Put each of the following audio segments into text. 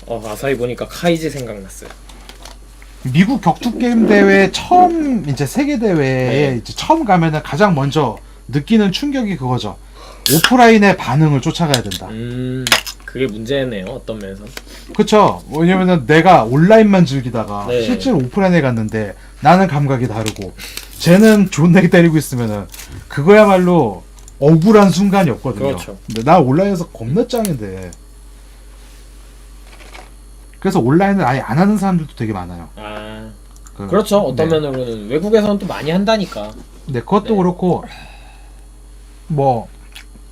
아사히 보니까 카이지 생각났어요. 미국 격투 게임 대회 처음 이제 세계 대회에 네. 이제 처음 가면은 가장 먼저 느끼는 충격이 그거죠. 오프라인의 반응을 쫓아가야 된다. 그게 문제네요. 어떤 면에서. 그쵸? 왜냐면은 내가 온라인만 즐기다가 네. 실제로 오프라인에 갔는데 나는 감각이 다르고 쟤는 존나게 때리고 있으면은 그거야말로 억울한 순간이 없거든요. 그렇죠. 근데 나 온라인에서 겁나 짱인데. 그래서 온라인을 아예 안 하는 사람들도 되게 많아요. 그렇죠. 어떤 네. 면으로는 외국에서는 또 많이 한다니까. 네, 그것도 네. 그렇고 뭐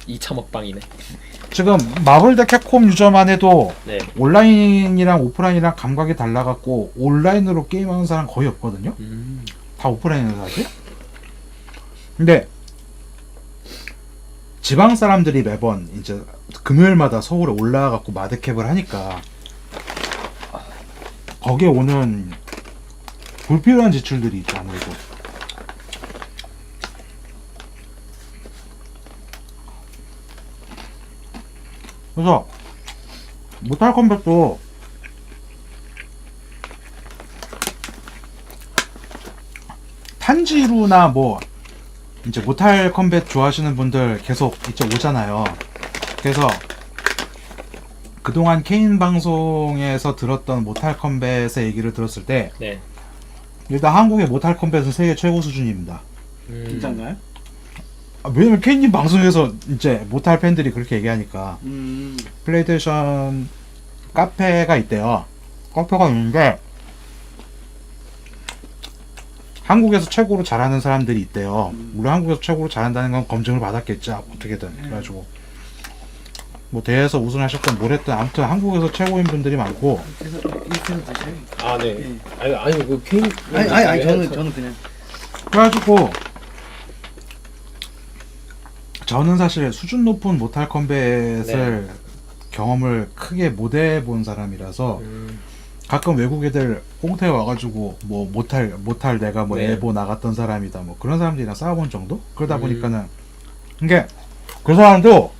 2차 먹방이네. 지금 마블 대 캡콤 유저만 해도 네. 온라인이랑 오프라인이랑 감각이 달라갖고 온라인으로 게임하는 사람 거의 없거든요. 다 오프라인에서 하지. 근데 지방 사람들이 매번 이제 금요일마다 서울에 올라와갖고 마드캡을 하니까 거기에 오는 불필요한 지출들이 있죠, 아무래도. 그래서 모탈 컴뱃도 탄지루나 뭐 이제 모탈 컴뱃 좋아하시는 분들 계속 이제 오잖아요. 그래서 그동안 케인 방송에서 들었던 모탈 컴뱃의 얘기를 들었을 때 네. 일단 한국의 모탈 컴뱃은 세계 최고 수준입니다. 진짜인가요? 왜냐면 케인님 방송에서 이제 모탈 팬들이 그렇게 얘기하니까. 플레이스테이션 카페가 있대요. 카페가 있는데 한국에서 최고로 잘하는 사람들이 있대요. 물론 한국에서 최고로 잘한다는 건 검증을 받았겠지, 어떻게든. 그래가지고 뭐 대회에서 우승하셨던 뭘 했든 아무튼 한국에서 최고인 분들이 많고. 그래서 인스턴트 드세요. 네. 네. 아니 그 케인. 아니 저는 그냥 그래가지고 저는 사실 수준 높은 모탈 컴뱃을 경험을 크게 못 해본 사람이라서 가끔 외국 애들 꽁태에 와가지고 뭐 모탈 내가 뭐 네. 엘보 나갔던 사람이다 뭐 그런 사람들이랑 싸워본 정도? 그러다 보니까는 이게 그 사람도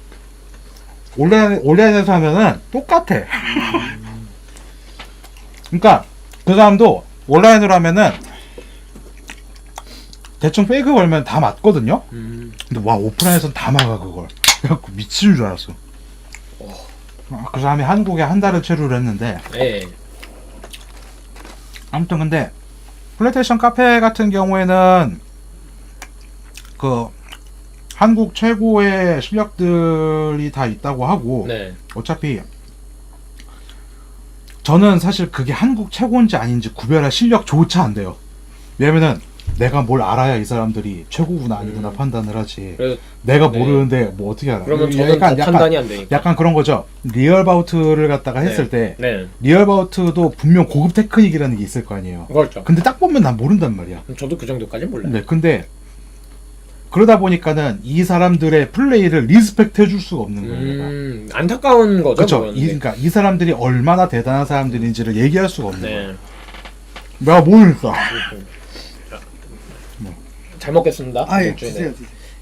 온라인에서 하면은 똑같아. 그러니까 그 사람도 온라인으로 하면은 대충 페이크 걸면 다 맞거든요? 근데 와 오프라인에서는 다 막아 그걸. 그래갖고 미칠 줄 알았어. 그 사람이 한국에 한 달을 체류를 했는데 네. 아무튼 근데 플레이스테이션 카페 같은 경우에는 그 한국 최고의 실력들이 다 있다고 하고 네. 어차피 저는 사실 그게 한국 최고인지 아닌지 구별할 실력조차 안 돼요. 왜냐면은 내가 뭘 알아야 이 사람들이 최고구나 아니구나 판단을 하지. 그래서 내가 네. 모르는데 뭐 어떻게 알아? 그러면 저는 더 판단이 안 되니까. 약간 그런 거죠. 리얼바우트를 갖다가 했을 때 네. 리얼바우트도 분명 고급 테크닉이라는 게 있을 거 아니에요. 그렇죠. 근데 딱 보면 난 모른단 말이야. 저도 그 정도까지는 몰라요. 네, 근데 그러다 보니까는 이 사람들의 플레이를 리스펙트 해줄 수가 없는 거예요. 내가. 안타까운 거죠. 그렇죠. 그거는. 그러니까 이 사람들이 얼마나 대단한 사람들인지를 얘기할 수가 없는 거예요. 네. 내가 모르니까. 잘 먹겠습니다. 아예 일주일에. 드세요.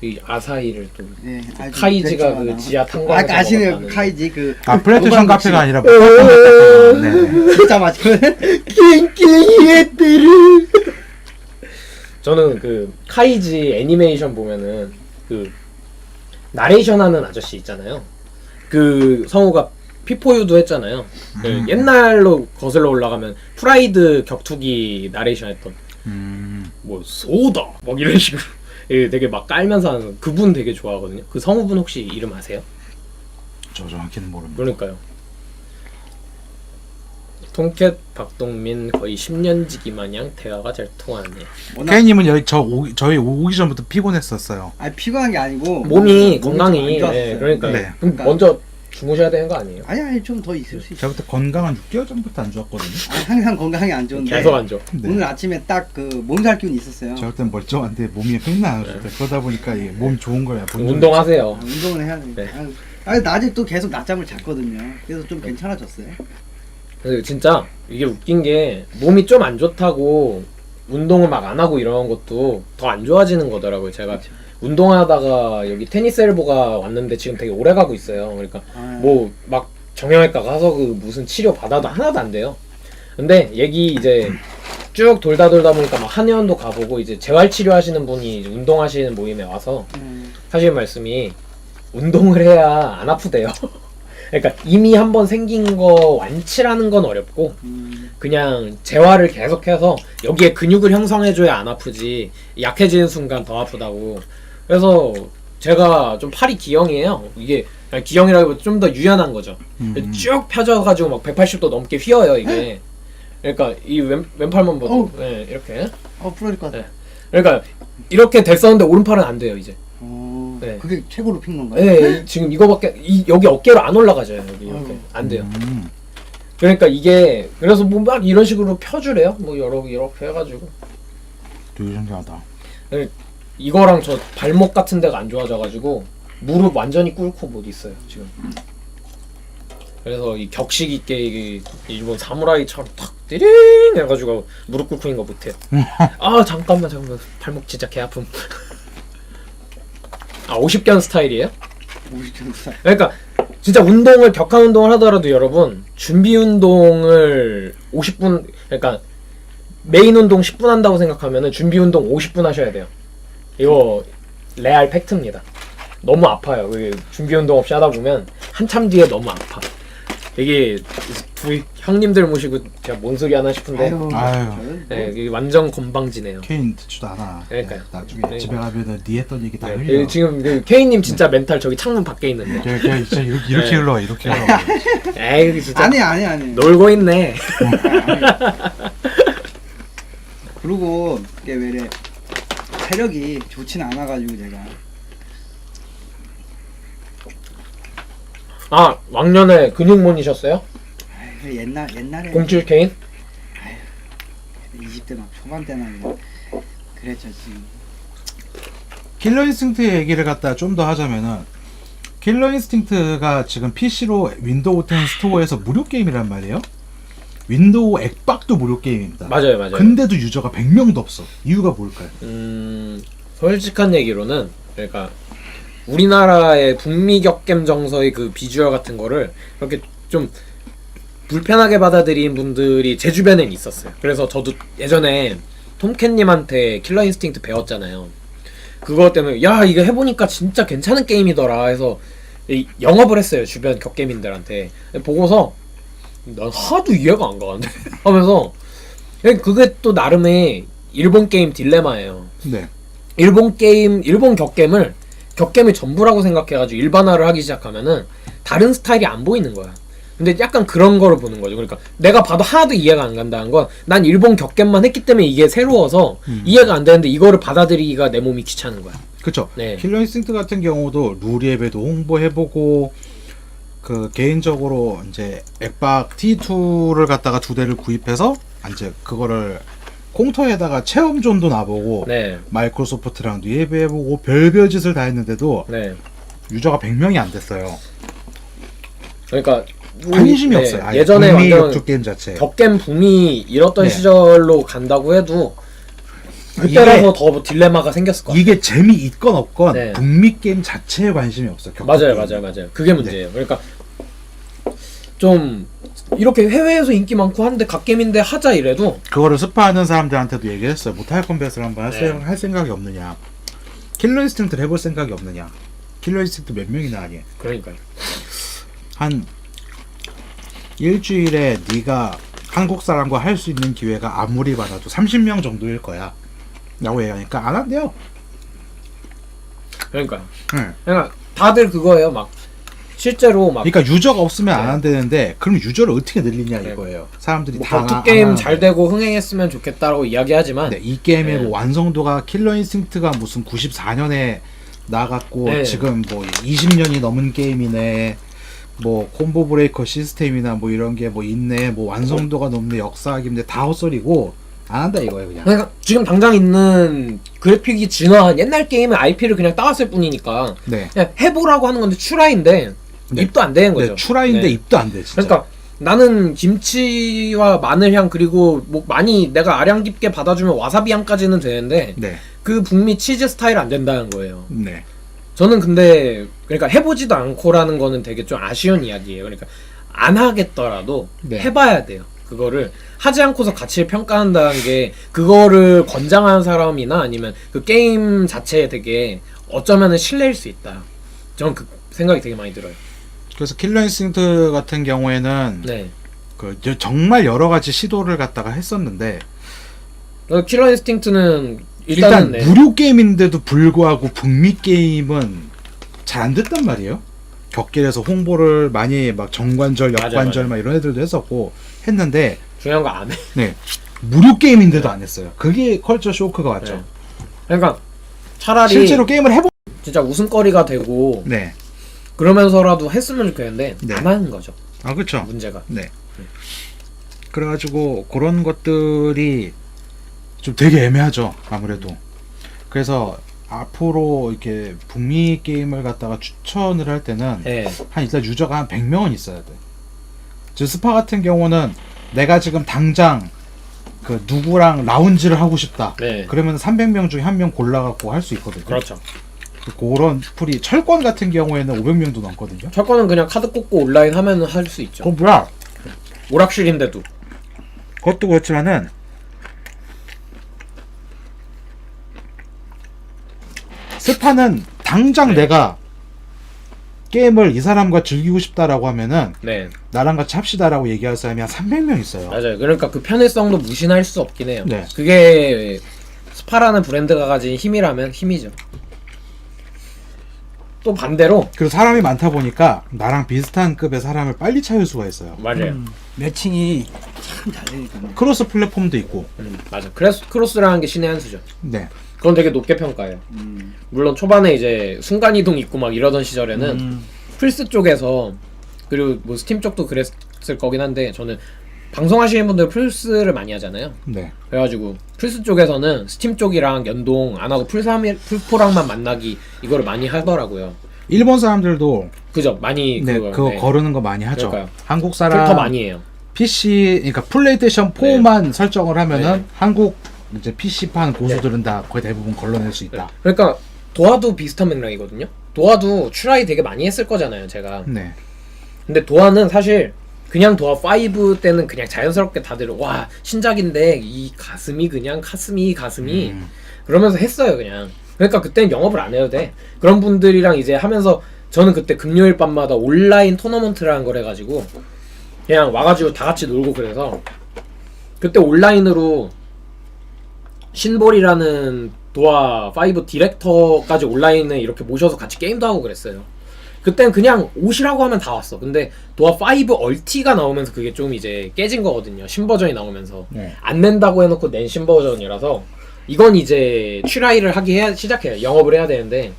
이 아사히를 또 네, 아주 카이지가 맥주가 그 나와. 지하 탄광에서 아시네요. 먹었다는. 카이지 그 플레이스테이션 오반 카페가 아니라 혹시- 뭐 카페. 네. 진짜 맛있거든. 저는 그 카이지 애니메이션 보면은 그 나레이션 하는 아저씨 있잖아요. 그 성우가 피포유도 했잖아요. 그 옛날로 거슬러 올라가면 프라이드 격투기 나레이션 했던 뭐 소다 막 이런 식으로 예, 되게 막 깔면서 하는 그분 되게 좋아하거든요. 그 성우분 혹시 이름 아세요? 저 정확히는 모릅니다. 그러니까요. 통캣 박동민 거의 10년지기 마냥 대화가 잘 통하네요. 케이님은 여기 저희 오기 전부터 피곤했었어요. 아 피곤한 게 아니고 몸이 좀 건강이 안 좋았어요. 네, 그러니까요. 네. 그럼 그러니까. 먼저 주무셔야 되는 거 아니에요? 아니 좀 더 있을 수 있어. 제가 그때 건강한 6개월 전부터 안 좋았거든요. 아니, 항상 건강이 안 좋은데 계속 안 좋아. 네. 오늘 아침에 딱 그 몸살 기운이 있었어요. 제가 그때 멀쩡한데 몸이 맨날 안 좋대. 그러다 보니까 이게 몸 좋은 거야. 운동하세요. 운동을 해야 돼. 네. 낮에 또 계속 낮잠을 잤거든요. 그래서 좀 괜찮아졌어요. 그래서 진짜 이게 웃긴 게 몸이 좀 안 좋다고 운동을 막 안 하고 이런 것도 더 안 좋아지는 거더라고요. 제가 운동하다가 여기 테니스 엘보가 왔는데 지금 되게 오래 가고 있어요. 그러니까 뭐 막 정형외과 가서 그 무슨 치료 받아도 하나도 안 돼요. 근데 얘기 이제 쭉 돌다 보니까 막 한의원도 가보고 이제 재활치료 하시는 분이 이제 운동하시는 모임에 와서 하시는 말씀이 운동을 해야 안 아프대요. 그러니까 이미 한번 생긴 거 완치라는 건 어렵고 그냥 재활을 계속해서 여기에 근육을 형성해줘야 안 아프지 약해지는 순간 더 아프다고. 그래서 제가 좀 팔이 D형이에요. 이게 아니, D형이라기보다 좀 더 유연한 거죠. 쭉 펴져가지고 막 180도 넘게 휘어요 이게. 그러니까 이 왼팔만 보도 네, 이렇게. 부러질 것 같아. 네. 그러니까 이렇게 됐었는데 오른팔은 안 돼요 이제. 네. 그게 최고로 핀 건가요? 네, 지금 이거밖에 여기 어깨로 안 올라가져요 여기 이렇게 안 돼요. 그러니까 이게 그래서 뭐 막 이런 식으로 펴주래요. 뭐 이렇게 해가지고. 되게 신기하다. 네, 이거랑 저 발목 같은 데가 안 좋아져가지고 무릎 완전히 꿇고 못 있어요 지금. 그래서 이 격식 있게 이 일본 사무라이처럼 탁 띠링 해가지고 무릎 꿇고 있는 거 못해요. 아 잠깐만 발목 진짜 개 아픔. 아 50견 스타일이에요? 50견 스타일. 그러니까 진짜 운동을 격한 운동을 하더라도 여러분 준비 운동을 50분 그러니까 메인 운동 10분 한다고 생각하면은 준비 운동 50분 하셔야 돼요. 이거 레알 팩트입니다. 너무 아파요. 준비 운동 없이 하다 보면 한참 뒤에 너무 아파. 이게 두 형님들 모시고 제가 뭔 소리 하나 싶은데 아유. 네, 이게 완전 건방지네요. 케인 듣지도 않아. 그러니까요. 나중에 네. 집에 가면은 네 했던 얘기 다 네, 흘려. 지금 그 케이님 진짜 멘탈 저기 창문 밖에 있는데. 걔 진짜 이렇게 네. 흘러 이렇게 흘러. 에이 진짜 아니. 놀고 있네. 그리고 이게 왜 이래 체력이 좋진 않아가지고 제가 아 왕년에 근육몬이셨어요? 옛날에 07 케인? 20대 막 초반 때나 그랬죠 지금. 킬러 인스팅트 얘기를 갖다 좀 더 하자면은 킬러 인스팅트가 지금 PC로 윈도우 10 스토어에서 무료 게임이란 말이에요. 윈도우 액박도 무료 게임입니다. 맞아요. 근데도 유저가 100명도 없어. 이유가 뭘까요? 솔직한 얘기로는 그러니까 우리나라의 북미 격겜 정서의 그 비주얼 같은 거를 그렇게 좀 불편하게 받아들인 분들이 제 주변엔 있었어요. 그래서 저도 예전에 톰캣님한테 킬러 인스팅트 배웠잖아요. 그거 때문에 야 이거 해보니까 진짜 괜찮은 게임이더라 해서 영업을 했어요 주변 격겜인들한테. 보고서 난 하도 이해가 안 가는데 하면서 그게 또 나름의 일본 게임 딜레마예요. 네. 일본 격겜을 격겜이 전부라고 생각해가지고 일반화를 하기 시작하면은 다른 스타일이 안 보이는 거야. 근데 약간 그런 거를 보는 거죠. 그러니까 내가 봐도 하나도 이해가 안 간다는 건 난 일본 격겜만 했기 때문에 이게 새로워서 이해가 안 되는데 이거를 받아들이기가 내 몸이 귀찮은 거야. 그쵸. 네. 킬러 인스팅트 같은 경우도 루리앱에도 홍보해보고 그 개인적으로 이제 액박 T2를 갖다가 2대를 구입해서 이제 그거를 콩터에다가 체험존도 놔보고 네. 마이크로소프트랑도 예배해보고 별별 짓을 다 했는데도 네. 유저가 100명이 안 됐어요. 그러니까 관심이 없어요. 아예. 예전에 북미 완전 격투 게임 자체. 격겜 붐이 일었던 네. 시절로 간다고 해도 그때라서 더 딜레마가 생겼을 것 같아요. 이게 재미 있건 없건 네. 북미 게임 자체에 관심이 없어요. 격투 맞아요. 게임. 그게 문제예요. 그러니까 좀 이렇게 해외에서 인기 많고 하는데 갓겜인데 하자 이래도 그거를 스파하는 사람들한테도 얘기했어요. 모탈 컴뱃을 한번 네. 할 생각이 없느냐. 킬러 인스팅트를 해볼 생각이 없느냐. 킬러 인스팅트 몇 명이나 하니. 그러니까요. 한 일주일에 네가 한국 사람과 할 수 있는 기회가 아무리 많아도 30명 정도일 거야 라고 얘기하니까 안 한대요. 그러니까요. 응. 그러니까 다들 그거예요. 막 실제로 막 그러니까 유저가 없으면 안 네. 한다는데 그럼 유저를 어떻게 늘리냐 네. 이거예요. 사람들이 뭐 다 격투 게임 잘 되고 흥행했으면 좋겠다라고 이야기하지만 네, 이 게임의 네. 뭐 완성도가 킬러 인스팅트가 무슨 94년에 나갔고 네. 지금 뭐 20년이 넘은 게임이네. 뭐 콤보 브레이커 시스템이나 뭐 이런 게 뭐 있네. 뭐 완성도가 높네. 역사학인데 다 헛소리고 안 한다 이거예요 그냥. 그러니까 지금 당장 있는 그래픽이 진화한 옛날 게임의 IP를 그냥 따왔을 뿐이니까 네. 그냥 해보라고 하는 건데 추라인데 네. 입도 안 되는 거죠. 네, 추라인데 네. 입도 안 돼 진짜. 그러니까 나는 김치와 마늘향 그리고 뭐 많이 내가 아량 깊게 받아주면 와사비 향까지는 되는데 네. 그 북미 치즈 스타일 안 된다는 거예요. 네. 저는 근데 그러니까 해보지도 않고라는 거는 되게 좀 아쉬운 이야기예요. 그러니까 안 하겠더라도 네. 해봐야 돼요. 그거를 하지 않고서 가치를 평가한다는 게 그거를 권장하는 사람이나 아니면 그 게임 자체에 되게 어쩌면은 신뢰일 수 있다. 저는 그 생각이 되게 많이 들어요. 그래서 킬러 인스팅트 같은 경우에는 네. 정말 여러 가지 시도를 갖다가 했었는데 킬러 인스팅트는 일단 네. 무료 게임인데도 불구하고 북미 게임은 잘 안 됐단 말이에요. 격길에서 홍보를 많이 막 정관절, 역관절 맞아. 막 이런 애들도 했었고 했는데 중요한 거 안 해. 네 무료 게임인데도 안 했어요. 그게 컬처 쇼크가 왔죠. 네. 그러니까 차라리 실제로 게임을 해보. 진짜 웃음거리가 되고 네. 그러면서라도 했으면 좋겠는데 네. 안 하는 거죠. 아 그렇죠. 문제가. 네. 그래가지고 그런 것들이 좀 되게 애매하죠. 아무래도. 그래서 앞으로 이렇게 북미 게임을 갖다가 추천을 할 때는 네. 한 일단 유저가 한 100명은 있어야 돼. 저 스파 같은 경우는 내가 지금 당장 그 누구랑 라운지를 하고 싶다. 네. 그러면 300명 중에 한 명 골라갖고 할 수 있거든요. 그렇죠. 그런 풀이 철권 같은 경우에는 500명도 넘거든요. 철거는 그냥 카드 꽂고 온라인 하면 할 수 있죠. 뭐야? 오락실인데도. 그것도 그렇지만은 스파는 당장 네. 내가 게임을 이 사람과 즐기고 싶다라고 하면은 네. 나랑 같이 합시다라고 얘기할 사람이 한 300명 있어요. 맞아요. 그러니까 그 편의성도 무시할 수 없긴 해요. 네. 그게 스파라는 브랜드가 가진 힘이라면 힘이죠. 또 반대로 그리고 사람이 많다 보니까 나랑 비슷한 급의 사람을 빨리 찾을 수가 있어요. 맞아요. 매칭이 참 잘 되니까. 크로스 플랫폼도 있고. 맞아. 그래서 크로스라는 게 신의 한 수죠. 네. 그건 되게 높게 평가해요. 물론 초반에 이제 순간 이동 있고 막 이러던 시절에는 플스 쪽에서 그리고 뭐 스팀 쪽도 그랬을 거긴 한데 저는 방송하시는 분들 플스를 많이 하잖아요. 네. 그래가지고 플스 쪽에서는 스팀 쪽이랑 연동 안 하고 풀4랑만 만나기 이거를 많이 하더라고요. 일본 사람들도 그죠? 많이 네, 그거 네. 거르는 거 많이 하죠. 그러니까요. 한국 필터 사람 많이 해요. PC 그러니까 플레이스테이션 4만 설정을 하면은 네. 한국 이제 PC판 고수들은 다 거의 대부분 걸러낼 수 있다. 그러니까 도화도 비슷한 맥락이거든요. 도화도 트라이 되게 많이 했을 거잖아요, 제가. 네. 근데 도화는 사실 그냥 도화 5 때는 그냥 자연스럽게 다들 와 신작인데 이 가슴이 그냥 가슴이 그러면서 했어요 그냥. 그러니까 그때는 영업을 안 해도 돼. 그런 분들이랑 이제 하면서 저는 그때 금요일 밤마다 온라인 토너먼트라는 걸 해가지고 그냥 와가지고 다 같이 놀고 그래서 그때 온라인으로 신볼이라는 도화 5 디렉터까지 온라인에 이렇게 모셔서 같이 게임도 하고 그랬어요. 그땐 그냥 오시라고 하면 다 왔어. 근데 도화 5 얼티가 나오면서 그게 좀 이제 깨진 거거든요. 신버전이 나오면서 네. 안 낸다고 해놓고 낸 신버전이라서 이건 이제 트라이를 시작해요. 영업을 해야 되는데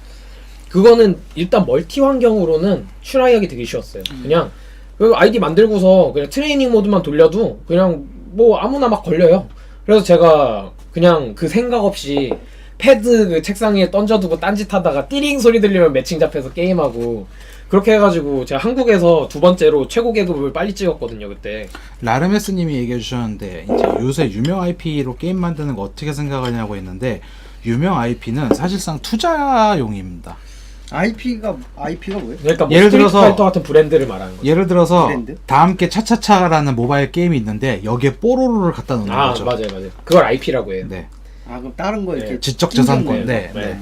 그거는 일단 멀티 환경으로는 트라이하기 되게 쉬웠어요. 그냥 그 아이디 만들고서 그냥 트레이닝 모드만 돌려도 그냥 뭐 아무나 막 걸려요. 그래서 제가 그냥 그 생각 없이 패드 그 책상 위에 던져두고 딴짓하다가 띠링 소리 들리면 매칭 잡혀서 게임하고 그렇게 해가지고 제가 한국에서 두 번째로 최고 계급을 빨리 찍었거든요 그때. 라르메스님이 얘기해 주셨는데 이제 요새 유명 IP로 게임 만드는 거 어떻게 생각하냐고 했는데 유명 IP는 사실상 투자용입니다. IP가 뭐예요? 그러니까 뭐 예를 스트리트 들어서- 파이터 같은 브랜드를 말하는 거죠. 예를 들어서 브랜드? 다함께 차차차라는 모바일 게임이 있는데 여기에 뽀로로를 갖다 놓는 아 거죠. 맞아요. 그걸 IP라고 해요. 네. 아 그럼 다른 거 이렇게 지적재산권. 인정돼요? 네. 네. 네.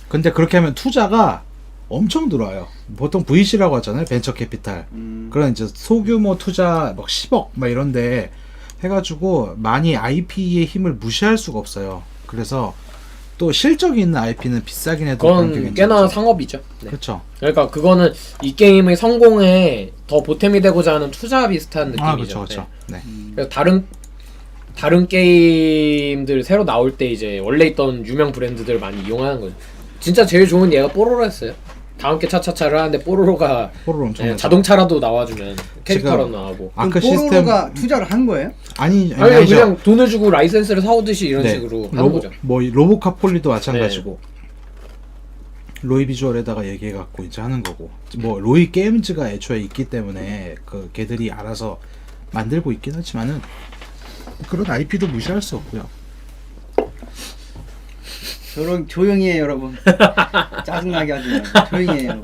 근데 그렇게 하면 투자가 엄청 들어와요. 보통 VC라고 하잖아요. 벤처 캐피탈. 그런 이제 소규모 투자 막 10억 막 이런데 해가지고 많이 IP의 힘을 무시할 수가 없어요. 그래서 또 실적이 있는 IP는 비싸긴 해도 그런 게 그건 꽤나 괜찮죠. 상업이죠. 네. 그렇죠. 그러니까 그거는 이 게임의 성공에 더 보탬이 되고자 하는 투자 비슷한 느낌이죠. 아 그렇죠, 그렇죠. 네. 그래서 다른 게임들 새로 나올 때 이제 원래 있던 유명 브랜드들을 많이 이용하는 거죠. 진짜 제일 좋은 예가 뽀로로였어요. 다 함께 차차차를 하는데 뽀로로가 뽀로로 엄청 네, 많죠. 자동차라도 나와주면 캐릭터로 지금 나오고. 그럼 아크 시스템 뽀로로가 투자를 한 거예요? 아니 아니 아니죠. 그냥 돈을 주고 라이센스를 사오듯이 이런 네. 식으로 하는 거죠. 뭐 로보카폴리도 마찬가지고 로이 비주얼에다가 얘기해갖고 이제 하는 거고 뭐 로이 게임즈가 애초에 있기 때문에 그 걔들이 알아서 만들고 있긴 하지만은 그런 IP도 무시할 수 없고요. 조용히 해요 여러분. 짜증나게 하지 말고 조용히 해요.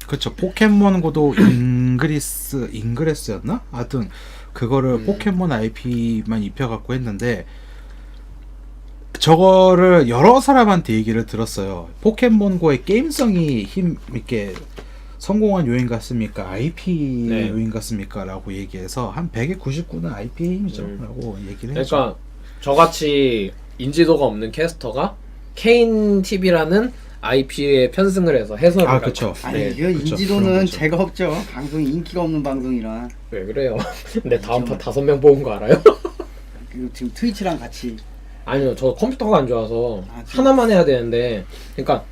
그쵸. 포켓몬고도 잉그레스였나? 하여튼 그거를 포켓몬 IP만 입혀갖고 했는데 저거를 여러 사람한테 얘기를 들었어요. 포켓몬고의 게임성이 있게 성공한 요인 같습니까? IP 네. 요인 같습니까? 라고 얘기해서 한 100에 99는 IP의 힘이죠. 라고 얘기를 했죠. 그러니까 저같이 인지도가 없는 캐스터가 케인 TV라는 IP에 편승을 해서 해설을 아, 하고. 그쵸. 아니 네. 이거 그렇죠. 인지도는 그런 거죠. 제가 없죠. 방송이 인기가 없는 방송이라. 왜 그래요? 근데 다음 판 5명 뽑은 거 알아요? 그리고 지금 트위치랑 같이 아니요, 저 컴퓨터가 안 좋아서 아, 진짜? 하나만 해야 되는데, 그러니까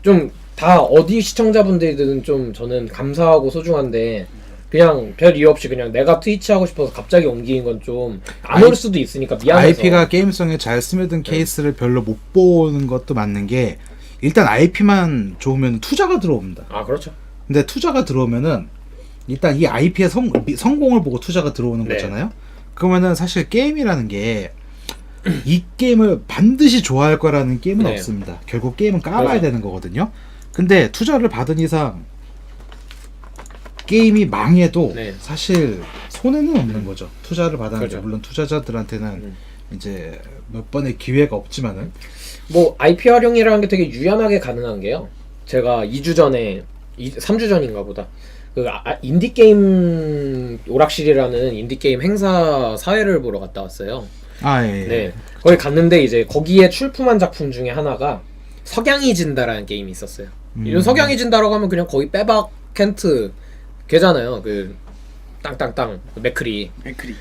좀 다 어디 시청자분들이든 좀 저는 감사하고 소중한데 그냥 별 이유 없이 그냥 내가 트위치 하고 싶어서 갑자기 옮기는 건 좀 안 올 수도 있으니까 미안해서. IP가 게임성에 잘 스며든 케이스를 별로 못 보는 것도 맞는 게 일단 IP만 좋으면 투자가 들어옵니다. 아 그렇죠. 근데 투자가 들어오면은 일단 이 IP의 성공을 보고 투자가 들어오는 네. 거잖아요. 그러면은 사실 게임이라는 게 이 게임을 반드시 좋아할 거라는 게임은 네. 없습니다. 결국 게임은 깔아야 그래서. 되는 거거든요. 근데 투자를 받은 이상 게임이 망해도 네. 사실 손해는 없는 거죠. 투자를 받았는데 그렇죠. 물론 투자자들한테는 이제 몇 번의 기회가 없지만은 뭐 IP 활용이라는 게 되게 유연하게 가능한 게요. 제가 2주 전에 3주 전인가 보다 그 인디게임 오락실이라는 인디게임 행사 사회를 보러 갔다 왔어요. 아 예. 네. 거기 갔는데 이제 거기에 출품한 작품 중에 하나가 석양이 진다라는 게임이 있었어요. 이런 석양이 진다라고 하면 그냥 거의 빼박 켄트 걔잖아요. 그 땅땅땅 맥크리.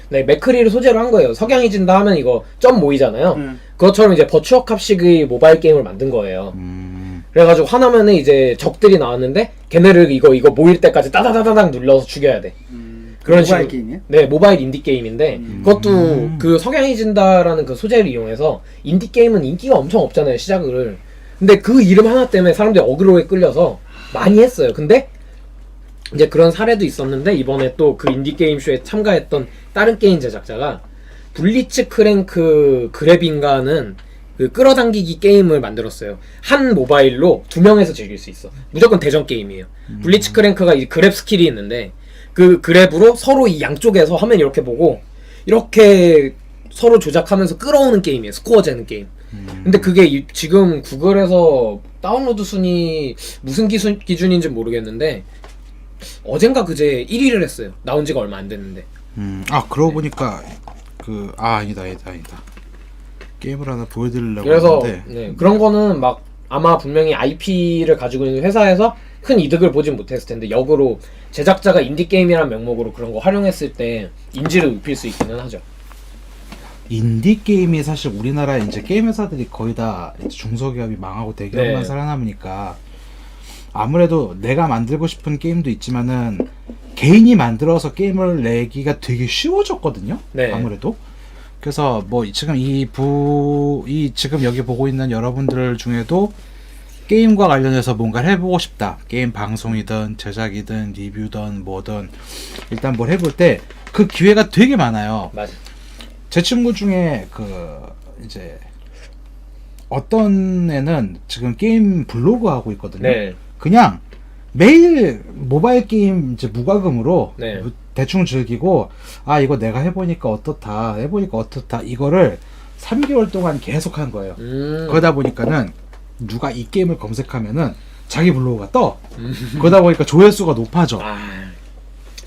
네, 맥크리를 소재로 한 거예요. 석양이 진다 하면 이거 점 모이잖아요. 그것처럼 이제 버추어캅식의 모바일 게임을 만든 거예요. 그래가지고 화나면은 이제 적들이 나왔는데 걔네를 이거 모일 때까지 따다다다닥 눌러서 죽여야 돼. 그런 모바일 식으로. 게임이야? 네, 모바일 인디 게임인데 그것도 그 석양이 진다라는 그 소재를 이용해서 인디 게임은 인기가 엄청 없잖아요, 시작을. 근데 그 이름 하나 때문에 사람들이 어그로에 끌려서 많이 했어요. 근데 이제 그런 사례도 있었는데 이번에 또 그 인디 게임 쇼에 참가했던 다른 게임 제작자가 블리츠 크랭크 그랩인가는 그 끌어당기기 게임을 만들었어요. 한 모바일로 2명에서 즐길 수 있어. 무조건 대전 게임이에요. 블리츠 크랭크가 이 그랩 스킬이 있는데 그 그랩으로 서로 이 양쪽에서 화면 이렇게 보고 이렇게 서로 조작하면서 끌어오는 게임이에요. 스코어 재는 게임. 근데 그게 지금 구글에서 다운로드 순위 무슨 기준인지 모르겠는데 어젠가 그제 1위를 했어요. 나온 지가 얼마 안 됐는데. 아 그러고 보니까 아니다. 게임을 하나 보여드리려고 그래서 하는데 네, 그런 거는 막 아마 분명히 IP를 가지고 있는 회사에서 큰 이득을 보진 못했을 텐데 역으로 제작자가 인디게임이라는 명목으로 그런 거 활용했을 때 인지를 높일 수 있기는 하죠. 인디 게임이 사실 우리나라 이제 게임 회사들이 거의 다 이제 중소기업이 망하고 대기업만 네. 살아남으니까 아무래도 내가 만들고 싶은 게임도 있지만은 개인이 만들어서 게임을 내기가 되게 쉬워졌거든요. 네. 아무래도 그래서 뭐 지금 지금 여기 보고 있는 여러분들 중에도 게임과 관련해서 뭔가를 해보고 싶다. 게임 방송이든 제작이든 리뷰든 뭐든 일단 뭘 해볼 때 그 기회가 되게 많아요. 맞아. 제 친구 중에 이제 어떤 애는 지금 게임 블로그 하고 있거든요. 네. 그냥 매일 모바일 게임 이제 무과금으로 네. 대충 즐기고 이거 내가 해보니까 어떻다 이거를 3개월 동안 계속 한 거예요. 그러다 보니까는 누가 이 게임을 검색하면은 자기 블로그가 떠. 그러다 보니까 조회수가 높아져.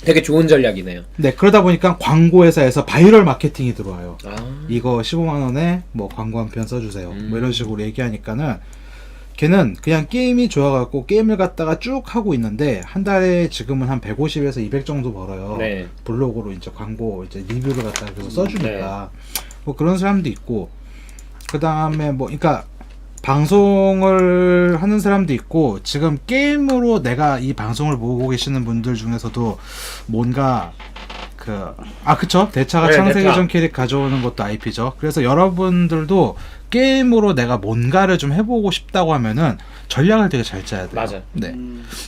되게 좋은 전략이네요. 네, 그러다 보니까 광고 회사에서 바이럴 마케팅이 들어와요. 아. 이거 15만 원에 뭐 광고 한 편 써주세요. 뭐 이런 식으로 얘기하니까는 걔는 그냥 게임이 좋아갖고 게임을 갖다가 쭉 하고 있는데 한 달에 지금은 한 150에서 200 정도 벌어요. 네. 블로그로 이제 광고 이제 리뷰를 갖다가 계속 써주니까 뭐 그런 사람도 있고 그 다음에 뭐 그러니까 방송을 하는 사람도 있고 지금 게임으로 내가 이 방송을 보고 계시는 분들 중에서도 뭔가 그쵸 대차가 네, 창세기 대차. 전 캐릭 가져오는 것도 IP죠. 그래서 여러분들도 게임으로 내가 뭔가를 좀 해보고 싶다고 하면은 전략을 되게 잘 짜야 돼요. 맞아. 네.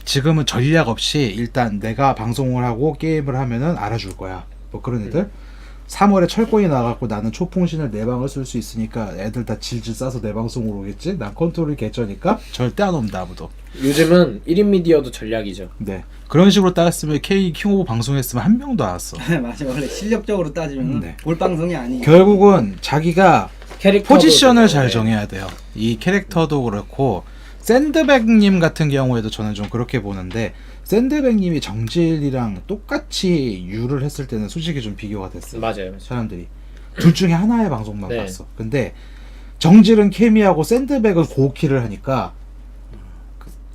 지금은 전략 없이 일단 내가 방송을 하고 게임을 하면은 알아줄 거야. 뭐 그런 애들. 3월에 철권이 나갖고 나는 초풍신을 내 방을 쓸 수 있으니까 애들 다 질질 싸서 내 방송으로 오겠지? 난 컨트롤이 개쩌니까 절대 안 옵니다 아무도. 요즘은 1인 미디어도 전략이죠. 네. 그런 식으로 따졌으면 K 킹오브 방송했으면 한 명도 안 왔어. 맞아. 원래 실력적으로 따지면 네. 볼 방송이 아니에요. 결국은 자기가 캐릭터도 포지션을 그렇고, 잘 네. 정해야 돼요. 이 캐릭터도 그렇고 샌드백님 같은 경우에도 저는 좀 그렇게 보는데 샌드백님이 정질이랑 똑같이 유를 했을 때는 솔직히 좀 비교가 됐어요. 맞아요. 사람들이 둘 중에 하나의 방송만 네. 봤어. 근데 정질은 케미하고 샌드백은 고키를 하니까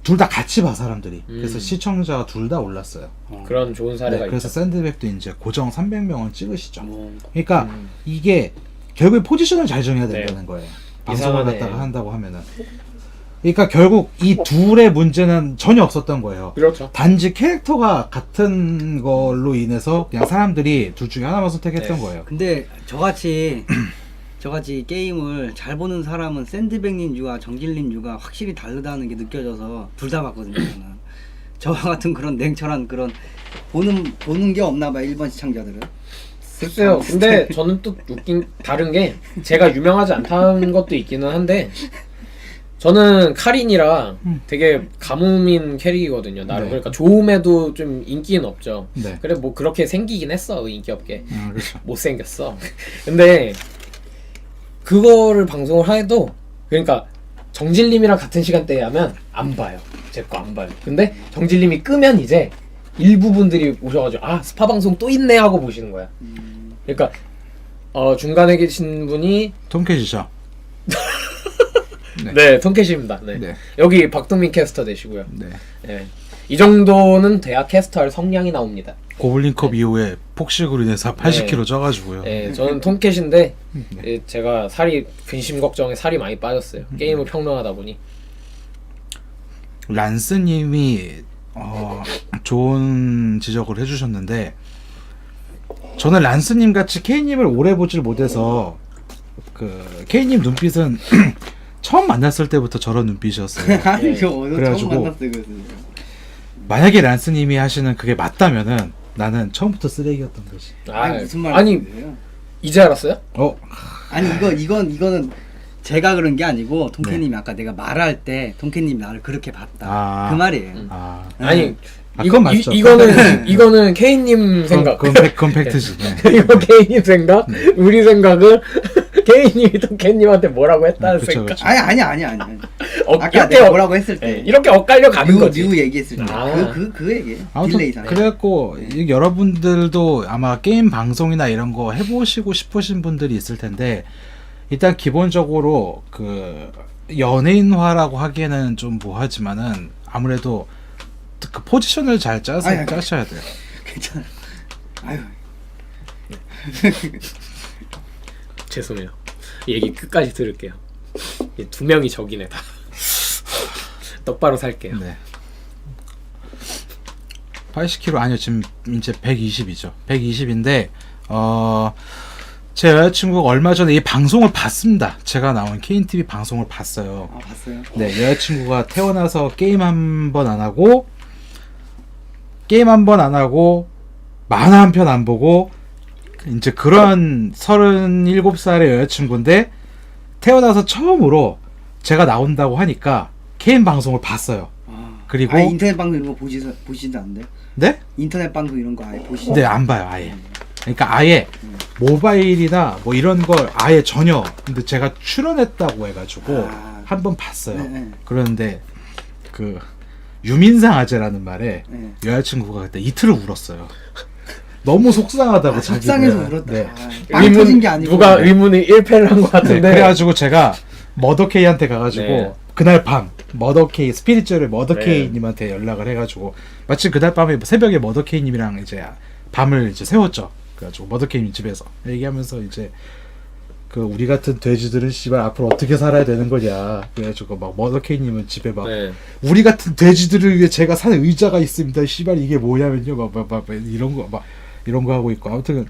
둘 다 같이 봐 사람들이. 그래서 시청자가 둘 다 올랐어요. 그런 좋은 사례가 네, 그래서 있죠. 샌드백도 이제 고정 300명은 찍으시죠. 뭐, 그러니까 이게 결국에 포지션을 잘 정해야 된다는 네. 거예요. 방송을 이상하네. 갖다가 한다고 하면은. 그러니까 결국 이 둘의 문제는 전혀 없었던 거예요. 그렇죠. 단지 캐릭터가 같은 걸로 인해서 그냥 사람들이 둘 중에 하나만 선택했던 네. 거예요. 근데 저같이 게임을 잘 보는 사람은 샌드백님 유와 정질님 유가 확실히 다르다는 게 느껴져서 둘 다 봤거든요. 저는 저와 같은 그런 냉철한 그런 보는 게 없나 봐요. 일본 시청자들은. 글쎄요. 근데 저는 또 웃긴 다른 게 제가 유명하지 않다는 것도 있기는 한데 저는 카린이라 되게 가뭄인 캐릭이거든요. 나름 네. 그러니까 좋음에도 좀 인기는 없죠. 네. 그래 뭐 그렇게 생기긴 했어 인기 없게 그렇죠. 못생겼어. 근데 그거를 방송을 해도 그러니까 정질님이랑 같은 시간대에 하면 안 봐요. 제 거 안 봐요. 근데 정질님이 끄면 이제 일부 분들이 오셔가지고 아 스파 방송 또 있네 하고 보시는 거야. 그러니까 중간에 계신 분이 통쾌지죠. 네 통캐시입니다. 네. 네. 여기 박동민 캐스터 되시고요. 네. 네. 이 정도는 돼야 캐스터할 성량이 나옵니다. 고블린컵 이후에 폭식으로 인해서 80kg 네. 쪄가지고요. 네, 저는 통캐시인데 네. 예, 제가 살이 근심 걱정에 살이 많이 빠졌어요. 게임을 평론하다 보니. 란스님이 좋은 지적을 해주셨는데 저는 란스님 같이 K님을 오래 보질 못해서 그 K님 눈빛은 처음 만났을 때부터 저런 눈빛이었어요. 아니 네. 저 처음 그래가지고 만났어요. 그래서. 만약에 란스님이 하시는 그게 맞다면은 나는 처음부터 쓰레기였던 거지. 아니 무슨 말이에요? 아니 이제 알았어요? 아니 이거는 제가 그런 게 아니고 통케님이 아까 내가 말할 때 통케님이 나를 그렇게 봤다 그 말이에요. 아니 그건 맞죠. 이거는 K님 생각. 그건 팩트지. 네. 이거 K님 생각. 우리 생각은 K님이 또 K님한테 뭐라고 했다는 그쵸, 생각. 그쵸. 아니. 아까 이렇게 내가 뭐라고 했을 때 네, 이렇게 엇갈려 가는 거지. 뮤 얘기했을 때 아. 그 얘기. 아무튼 딜레이잖아요. 그래갖고 여러분들도 아마 게임 방송이나 이런 거 해보시고 싶으신 분들이 있을 텐데 일단 기본적으로 그 연예인화라고 하기에는 좀 뭐하지만은 아무래도 그 포지션을 잘 짜셔야 돼요. 괜찮아. 아유. 죄송해요. 얘기 끝까지 들을게요. 이 두 명이 적이네 다. 똑바로 살게요. 네. 80kg 아니요 지금 이제 120이죠. 120인데 제 여자친구가 얼마 전에 이 방송을 봤습니다. 제가 나온 KNTV 방송을 봤어요. 아 봤어요. 네, 여자친구가 태어나서 게임 한 번 안 하고 만화 한 편 안 보고 이제 그런 37살의 여자친구인데 태어나서 처음으로 제가 나온다고 하니까 게임 방송을 봤어요. 그리고 인터넷 방송 이런 거 보시지도 않는데요? 네? 인터넷 방송 이런 거 아예 보시지? 네, 안 봐요, 아예. 그러니까 아예 모바일이나 뭐 이런 걸 아예 전혀. 근데 제가 출연했다고 해가지고 한번 봤어요. 네. 그런데 그 유민상 아재라는 말에 네. 여자친구가 그때 이틀을 울었어요. 너무 속상하다고 자기가. 속상해서 울었다. 네. 빵 터진 게 아니고. 누가 의문의 1패를 한 것 네, 같은데. 그래가지고 제가 머더케이한테 가가지고 네. 그날 밤 머더케이 스피리추얼의 머더케이님한테 네. 연락을 해가지고 마침 그날 밤에 새벽에 머더케이님이랑 이제 밤을 이제 세웠죠. 그래가지고 머더케이님 집에서 얘기하면서 이제 그 우리 같은 돼지들은 씨발 앞으로 어떻게 살아야 되는 거냐. 그래가지고 막 머더케이님은 집에 막 네. 우리 같은 돼지들을 위해 제가 사는 의자가 있습니다. 씨발 이게 뭐냐면요. 막 이런 거 하고 있고 아무튼.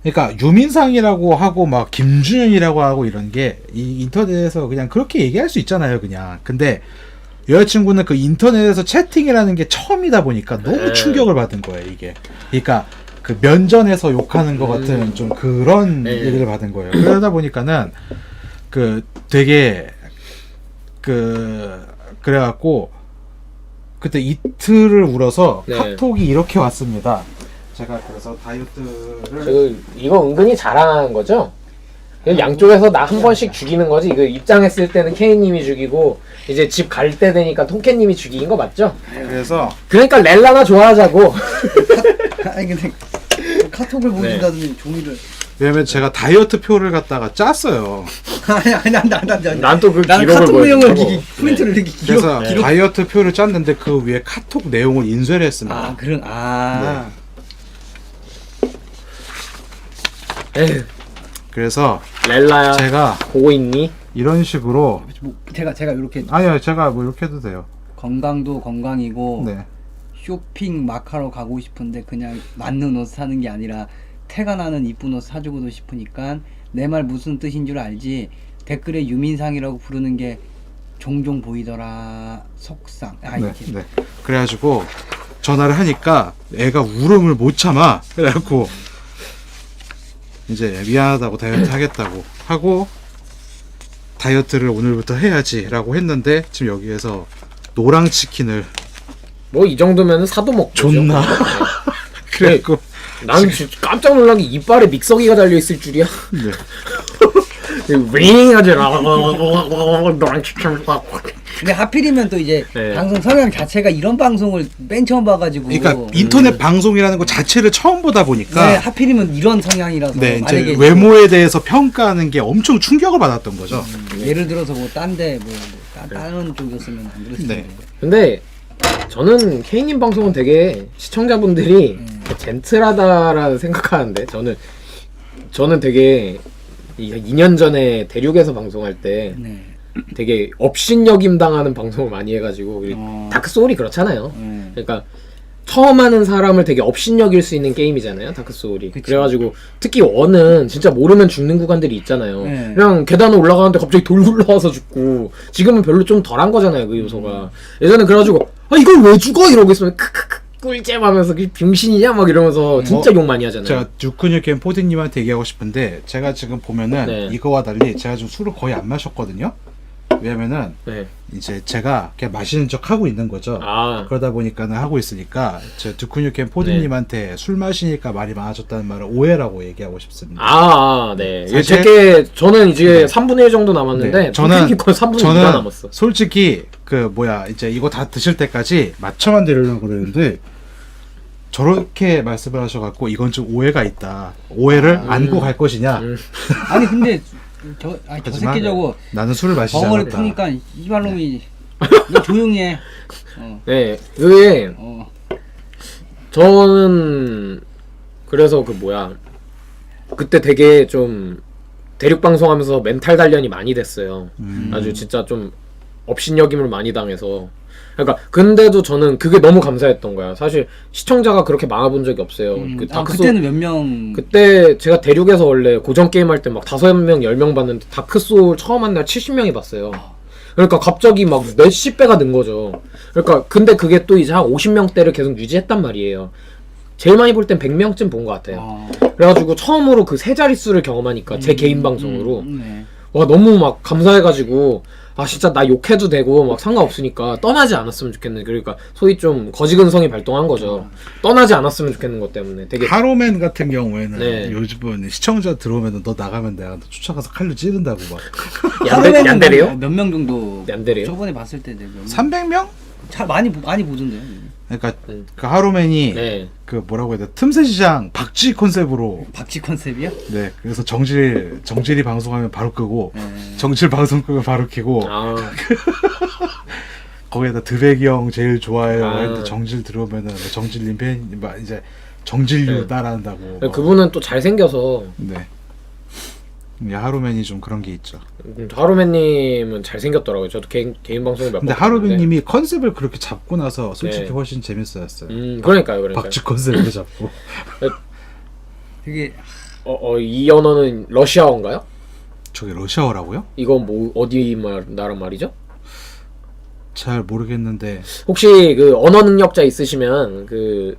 그러니까 유민상이라고 하고 막 김준현이라고 하고 이런 게 이 인터넷에서 그냥 그렇게 얘기할 수 있잖아요, 그냥. 근데 여자친구는 그 인터넷에서 채팅이라는 게 처음이다 보니까 너무 네. 충격을 받은 거예요, 이게. 그러니까 그 면전에서 욕하는 것 같은 좀 그런 네. 얘기를 받은 거예요. 그러다 보니까는 그 되게 그래갖고 그때 이틀을 울어서 네. 카톡이 이렇게 왔습니다. 제가 그래서 다이어트를 이거 은근히 잘한 거죠? 양쪽에서 나 한 번씩 죽이는 거지. 이거 입장했을 때는 케이님이 죽이고 이제 집 갈 때 되니까 통케님이 죽인 거 맞죠? 그래서 그러니까 렐라나 좋아하자고. 아니 근데 카톡을 보여준다더니 종이를 왜냐면 제가 다이어트 표를 갖다가 짰어요. 아니 난 또 그 나는 기록을 카톡 내용을 보여주려고. 이렇게 프린트를 이렇게 그래서 기록 다이어트 표를 짰는데 그 위에 카톡 내용을 인쇄를 했습니다. 그런 에휴, 그래서 렐라야 제가 보고 있니? 이런 식으로 제가 이렇게 아니요 제가 뭐 이렇게 해도 돼요. 건강도 건강이고 네. 쇼핑 막 하러 가고 싶은데 그냥 맞는 옷 사는 게 아니라 태가 나는 이쁜 옷 사주고도 싶으니까 내 말 무슨 뜻인 줄 알지. 댓글에 유민상이라고 부르는 게 종종 보이더라. 속상. 네, 이렇게. 네. 그래가지고 전화를 하니까 애가 울음을 못 참아. 그래갖고 이제 미안하다고 다이어트 하겠다고 하고 다이어트를 오늘부터 해야지라고 했는데 지금 여기에서 노랑 치킨을 뭐 이 정도면 사도 먹죠. 존나. 그래갖고 난 진짜 깜짝 놀란 게 이빨에 믹서기가 달려 있을 줄이야. 네. 윙 하지 라. 근데 하필이면 또 이제 네. 방송 성향 자체가 이런 방송을 맨 처음 봐가지고. 그러니까 인터넷 방송이라는 거 자체를 처음 보다 보니까 네, 하필이면 이런 성향이라서. 네, 이제 만약에 외모에 대해서 평가하는 게 엄청 충격을 받았던 거죠. 예를 들어서 뭐 딴데 다른 쪽이었으면 안 그랬을 네. 텐데. 근데 저는 케이님 방송은 되게 시청자분들이 젠틀하다라는 생각하는데 저는 되게 2년 전에 대륙에서 방송할 때 네. 되게 업신여김 당하는 방송을 많이 해가지고 다크 소울이 그렇잖아요. 그러니까 처음 하는 사람을 되게 업신여길 수 있는 게임이잖아요, 다크 소울이. 그치. 그래가지고 특히 원은 진짜 모르면 죽는 구간들이 있잖아요. 네. 그냥 계단을 올라가는데 갑자기 돌 굴러와서 죽고 지금은 별로 좀 덜한 거잖아요, 그 요소가. 예전에 그래가지고 이걸 왜 죽어 이러고 있으면 크크크 꿀잼하면서 병신이냐 막 이러면서 진짜 욕 많이 하잖아요. 제가 뉴크뉴 게임 포디님한테 얘기하고 싶은데 제가 지금 보면은 네. 이거와 달리 제가 좀 술을 거의 안 마셨거든요. 왜냐면은 네. 이제 제가 그냥 마시는 척 하고 있는 거죠. 아. 그러다 보니까는 하고 있으니까 제가 뉴크뉴 게임 포디님한테 술 마시니까 말이 많아졌다는 말을 오해라고 얘기하고 싶습니다. 네. 사실- 제게 저는 이제 3분의 1 정도 남았는데 네, 저는 3분의 2가 남았어. 솔직히 이제 이거 다 드실 때까지 맞춰만 드리려고 그러는데 저렇게 말씀을 하셔갖고 이건 좀 오해가 있다. 오해를 안고 갈 것이냐? 아니 근데 저 하지만 새끼 저거 나는 술을 마시지 벙어리 않았다. 트니까 이발놈이 너 조용히 해. 네. 그게 어. 저는 그래서 그때 되게 좀 대륙 방송하면서 멘탈 단련이 많이 됐어요. 아주 진짜 좀 업신여김을 많이 당해서. 그러니까 근데도 저는 그게 너무 감사했던 거야. 사실 시청자가 그렇게 많아본 적이 없어요. 그 다크소울 그때는 몇 명? 그때 제가 대륙에서 원래 고전 게임 할 때 막 5명, 10명 봤는데 다크소울 처음 한 날 70명이 봤어요. 그러니까 갑자기 막 몇십 배가 는 거죠. 그러니까 근데 그게 또 이제 한 50명대를 계속 유지했단 말이에요. 제일 많이 볼 땐 100명쯤 본 것 같아요. 그래가지고 처음으로 그 세 자릿수를 경험하니까 제 개인 방송으로 네. 와 너무 막 감사해가지고 진짜 나 욕해도 되고 막 상관없으니까 떠나지 않았으면 좋겠는, 그러니까 소위 좀 거지근성이 발동한 거죠. 떠나지 않았으면 좋겠는 것 때문에 되게 하로맨 같은 경우에는 네. 요즘은 시청자 들어오면 너 나가면 내가 너 쫓아가서 칼로 찌른다고 막 얀데레요? 몇 명 정도? 얀데레요? 저번에 봤을 때 몇 명? 300명? 잘 많이 보던데요. 그러니까 그 하로맨이 네. 그 뭐라고 해야 돼? 틈새 시장 박쥐 컨셉으로 박쥐 컨셉이요? 네 그래서 정질이 방송하면 바로 끄고 네. 정질 방송 끄면 바로 켜고 아 거기에다 드백이 형 제일 좋아해요. 아. 했는데 정질 들어오면은 정질님 팬 이제 정질류 네. 따라한다고. 그분은 또 잘생겨서 네. 하루맨이 좀 그런 게 있죠. 하루맨님은 잘생겼더라고요. 저도 개인 방송을 몇 번 근데 하루맨님이 컨셉을 그렇게 잡고 나서 솔직히 네. 훨씬 재밌었어요. 그러니까요. 박쥐 컨셉을 잡고. 되게 이 언어는 러시아어인가요? 저게 러시아어라고요? 이건 뭐 어디 나라 말이죠? 잘 모르겠는데 혹시 그 언어 능력자 있으시면 그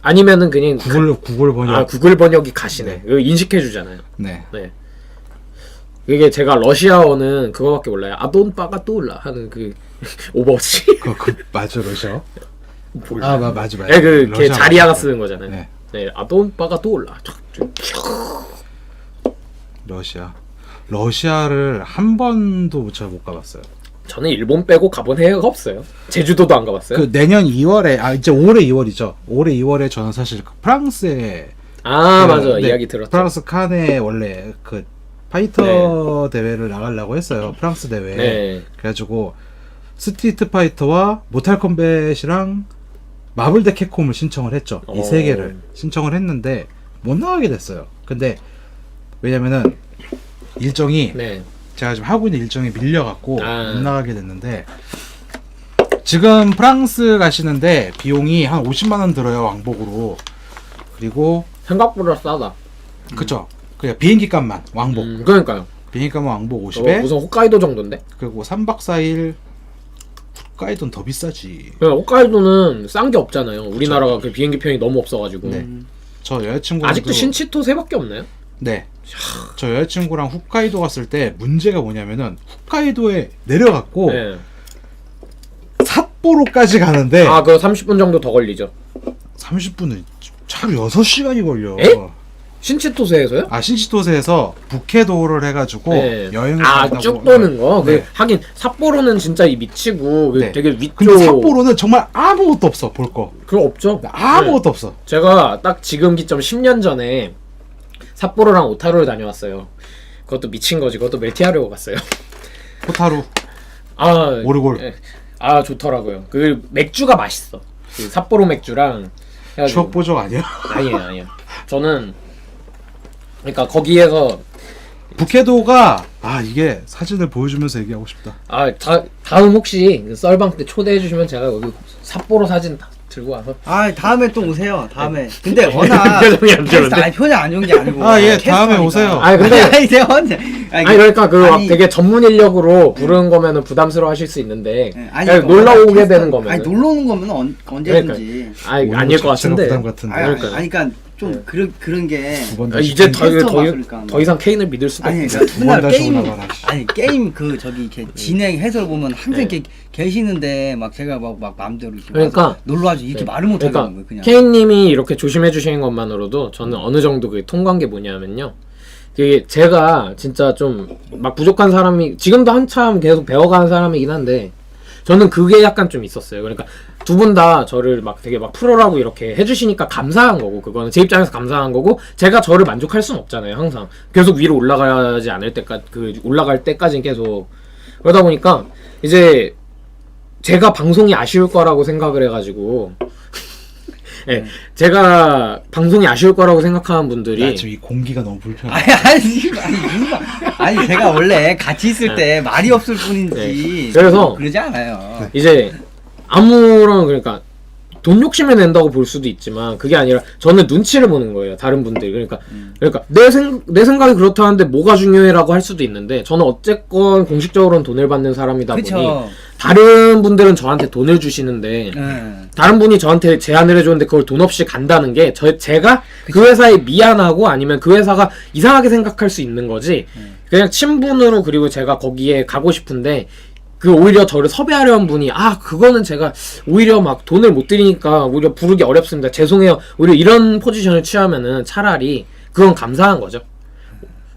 아니면은 그냥 구글 번역. 아 구글 번역이 가시네. 이거 인식해 주잖아요. 네. 네. 이게 제가 러시아어는 그거밖에 몰라요. 아돈 빠가 또올라 하는 그 오버워치. 맞아 러시아. 몰라. 아 맞아. 네, 걔 러시아 자리아가 맞아. 쓰는 거잖아요. 네. 네, 아돈 빠가 또올라. 러시아를 한 번도 제가 못 가봤어요. 저는 일본 빼고 가본 해가 없어요. 제주도도 안 가봤어요. 그 내년 2월에 이제 올해 2월이죠. 올해 2월에 저는 사실 그 프랑스에 맞아 네, 이야기 들었죠. 프랑스 칸에 원래 그 파이터 대회를 나가려고 했어요. 프랑스 대회. 네. 그래가지고 스트리트 파이터와 모탈 컴뱃이랑 마블 대 캡콤을 신청을 했죠. 이 세 개를 신청을 했는데 못 나가게 됐어요. 근데 왜냐면은 일정이 네. 제가 지금 하고 있는 일정이 밀려갖고 못 아. 나가게 됐는데 지금 프랑스 가시는데 비용이 한 50만 원 들어요. 왕복으로. 그리고 생각보다 싸다. 그쵸. 그냥 비행기 값만 왕복. 그러니까요. 비행기 값만 왕복 50에 무슨 홋카이도 정도인데? 그리고 3박 4일 홋카이도는 더 비싸지. 홋카이도는 싼 게 없잖아요. 우리나라가 그 비행기 편이 너무 없어가지고. 네. 저 여자친구랑 아직도 신치토세밖에 없나요? 네. 저 여자친구랑 홋카이도 갔을 때 문제가 뭐냐면은 홋카이도에 내려갔고 네. 삿포로까지 가는데 그거 30분 정도 더 걸리죠. 30분은 차로 6시간이 걸려. 에? 신치토세에서요? 신치토세에서 북해도를 해가지고 네. 여행을 간다고. 쭉 도는 거? 네. 하긴 삿포로는 진짜 이 미치고 네. 되게 위쪽. 근데 삿포로는 정말 아무것도 없어 볼 거. 그거 없죠. 아무것도 없어. 제가 딱 지금 기점 10년 전에 삿포로랑 오타루를 다녀왔어요. 그것도 미친 거지. 그것도 멜티하려고 갔어요. 호타루. 아 오르골. 예. 좋더라고요. 그 맥주가 맛있어. 그 삿포로 맥주랑 해가지고. 추억 보정 아니야? 아니에요. 저는 그러니까 거기에서 북해도가 이게 사진을 보여주면서 얘기하고 싶다. 다음 혹시 그 썰방 때 초대해 주시면 제가 여기 삿포로 사진 다 들고 와서. 다음에 또 오세요. 다음에. 근데 워낙 표정이 안 좋은데? 아니 표정 안 좋은 게 아니고. 예, 다음에 오세요. 근데 내가 혼자. 그러니까 되게 전문 인력으로 부르는 거면은 부담스러워 하실 수 있는데 그냥 놀러 오게 되는 거면 놀러 오는 거면 언제든지. 아닐 것 같은데. 부담 같은데. 그러니까 좀 그런 게 이제 테스트가 왔으니까. 더 이상 케인을 믿을 수가 없어. 그러니까 다시 게임 올라가라. 게임 저기 이렇게 진행 해설 보면 항상 이렇게 계시는데 막 제가 막 마음대로 이렇게 그러니까 놀러 와서 이렇게 말을 못 하겠는 거예요. 그냥. 케인님이 이렇게 조심해 주시는 것만으로도 저는 어느 정도 통과한 게 뭐냐면요. 그게 제가 진짜 좀 막 부족한 사람이 지금도 한참 계속 배워가는 사람이긴 한데 저는 그게 약간 좀 있었어요. 그러니까 두 분 다 저를 막 되게 막 프로라고 이렇게 해주시니까 감사한 거고 그거는 제 입장에서 감사한 거고 제가 저를 만족할 수는 없잖아요. 항상 계속 위로 올라가지 않을 때까지 올라갈 때까지는 계속 그러다 보니까 이제 제가 방송이 아쉬울 거라고 생각을 해가지고 네, 제가 방송이 아쉬울 거라고 생각하는 분들이 지금 이 공기가 너무 불편해. 아니 제가 원래 같이 있을 때 말이 없을 뿐인지 네. 그래서 그러지 않아요. 이제 아무런 그러니까 돈 욕심을 낸다고 볼 수도 있지만 그게 아니라 저는 눈치를 보는 거예요. 다른 분들 그러니까 내 생각이 그렇다는데 뭐가 중요해라고 할 수도 있는데 저는 어쨌건 공식적으로는 돈을 받는 사람이다 보니 그쵸. 다른 분들은 저한테 돈을 주시는데 다른 분이 저한테 제안을 해줬는데 그걸 돈 없이 간다는 게 제가 그 회사에 미안하고 아니면 그 회사가 이상하게 생각할 수 있는 거지 그냥 친분으로 그리고 제가 거기에 가고 싶은데 그 오히려 저를 섭외하려는 분이 그거는 제가 오히려 막 돈을 못 드리니까 오히려 부르기 어렵습니다. 죄송해요. 오히려 이런 포지션을 취하면은 차라리 그건 감사한 거죠.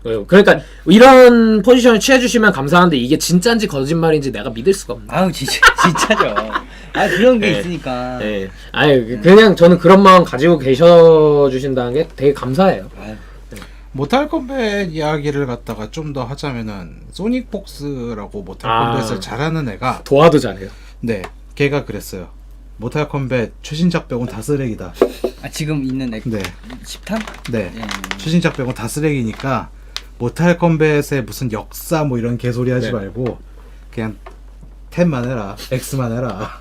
그러니까 이런 포지션을 취해주시면 감사한데 이게 진짜인지 거짓말인지 내가 믿을 수가 없네. 진짜죠. 그런 게 있으니까. 네. 그냥 저는 그런 마음 가지고 계셔주신다는 게 되게 감사해요. 모탈 컴뱃 이야기를 갖다가 좀 더 하자면은 소닉 폭스라고 모탈 컴뱃을 잘하는 애가 도와도 잘해요. 네, 걔가 그랬어요. 모탈 컴뱃 최신작 빼곤 다 쓰레기다. 지금 있는 애. 네. 10탄? 네. 최신작 빼곤 다 쓰레기니까 모탈 컴뱃의 무슨 역사 뭐 이런 개소리 하지 말고 그냥 10만 해라, X만 해라.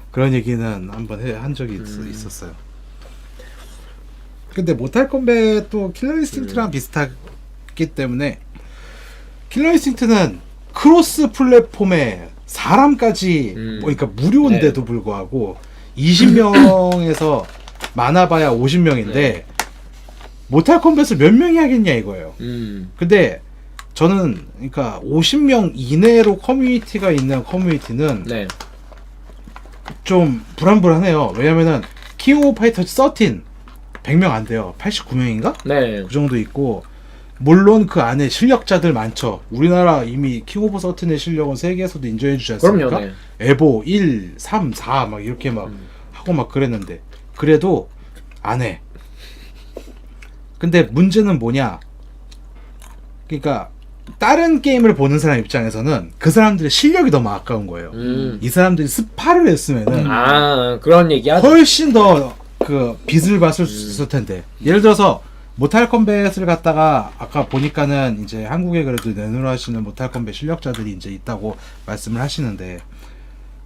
그런 얘기는 한번 한 적이 있었어요. 근데 모탈 컴뱃도 킬러 인스팅트랑 비슷하기 때문에 킬러 인스팅트는 크로스 플랫폼에 사람까지 그러니까 무료인데도 불구하고 20명에서 많아봐야 50명인데 모탈 컴뱃을 몇 명이 하겠냐 이거예요. 근데 저는 그러니까 50명 이내로 커뮤니티가 있는 커뮤니티는 네. 좀 불안불안해요. 왜냐면은 킹 오브 파이터즈 13 100명 안 돼요. 89명인가? 네. 그 정도 있고 물론 그 안에 실력자들 많죠. 우리나라 이미 킹 오브 13의 실력은 세계에서도 인정해 주지 않습니까? 그럼요. 네. 에보 1, 3, 4 막 이렇게 막 하고 막 그랬는데 그래도 안 해. 근데 문제는 뭐냐? 그러니까 다른 게임을 보는 사람 입장에서는 그 사람들의 실력이 너무 아까운 거예요. 이 사람들이 스파를 했으면은 아, 그런 얘기야? 훨씬 더 그 빛을 봤을 수 있을 텐데. 예를 들어서 모탈 컴뱃을 갖다가 아까 보니까는 이제 한국에 그래도 내놓으시는 모탈 컴뱃 실력자들이 이제 있다고 말씀을 하시는데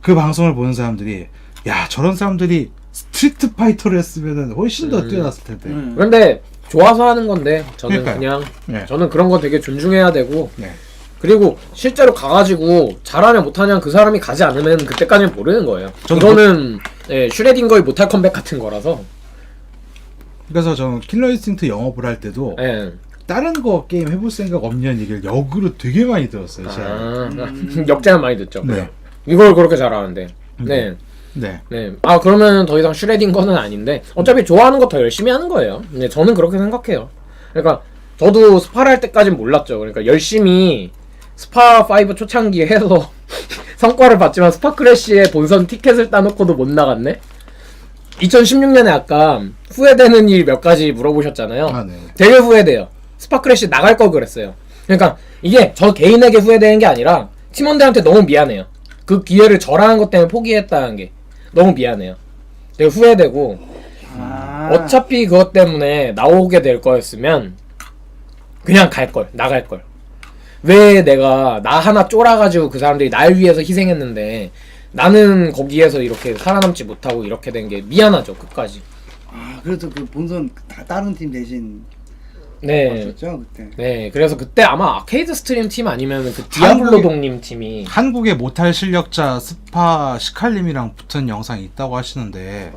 그 방송을 보는 사람들이 야 저런 사람들이 스트리트 파이터를 했으면은 훨씬 더 뛰어났을 텐데. 그런데 좋아서 하는 건데 저는 그러니까요. 그냥 네. 저는 그런 거 되게 존중해야 되고 네. 그리고 실제로 가가지고 잘하냐 못하냐 그 사람이 가지 않으면 그때까지는 모르는 거예요. 저는 이거는 예, 슈레딩거의 모탈 컴백 같은 거라서. 그래서 저는 킬러 인스팅트 영업을 할 때도 예. 다른 거 게임 해볼 생각 없냐는 얘기를 역으로 되게 많이 들었어요. 제가. 역제는 많이 듣죠. 네. 이걸 그렇게 잘하는데. 네. 네. 네. 아 그러면 더 이상 슈레딩거는 아닌데 어차피 좋아하는 거 더 열심히 하는 거예요. 네, 저는 그렇게 생각해요. 그러니까 저도 스파를 할 때까진 몰랐죠. 그러니까 열심히 스파 5 초창기에 해서 성과를 봤지만 스파 크래쉬에 본선 티켓을 따놓고도 못 나갔네. 2016년에 아까 후회되는 일 몇 가지 물어보셨잖아요. 아, 네. 되게 후회돼요. 스파 크래쉬 나갈 걸 그랬어요. 그러니까 이게 저 개인에게 후회되는 게 아니라 팀원들한테 너무 미안해요. 그 기회를 저라는 것 때문에 포기했다는 게 너무 미안해요. 되게 후회되고 어차피 그것 때문에 나오게 될 거였으면 그냥 갈걸, 나갈걸. 왜 내가 나 하나 쫄아가지고 그 사람들이 날 위해서 희생했는데 나는 거기에서 이렇게 살아남지 못하고 이렇게 된 게 미안하죠, 끝까지. 아 그래도 그 본선 다른 팀 대신 네. 맞췄죠 그때. 네, 그래서 그때 아마 아케이드 스트림 팀 아니면 그 디아블로동님 팀이. 한국의 모탈 실력자 스파 시칼님이랑 붙은 영상이 있다고 하시는데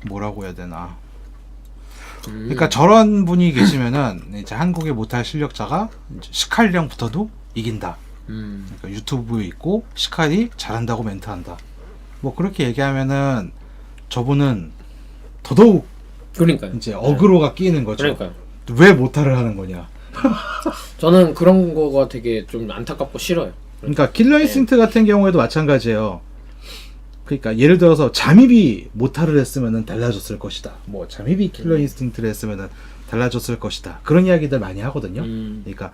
뭐라고 해야 되나. 그러니까 저런 분이 계시면은 이제 한국의 모탈 실력자가 이제 시칼이랑 붙어도 이긴다. 그러니까 유튜브에 있고 시칼이 잘한다고 멘트한다. 뭐 그렇게 얘기하면은 저분은 더더욱 그러니까요. 이제 어그로가 끼이는 거죠. 그러니까요. 왜 모탈을 하는 거냐. 저는 그런 거가 되게 좀 안타깝고 싫어요. 그러니까 킬러 인스팅트 같은 경우에도 마찬가지예요. 그러니까 예를 들어서 잠입이 모탈을 했으면은 달라졌을 것이다. 뭐 잠입이 킬러 인스팅트를 했으면은 달라졌을 것이다. 그런 이야기들 많이 하거든요. 그러니까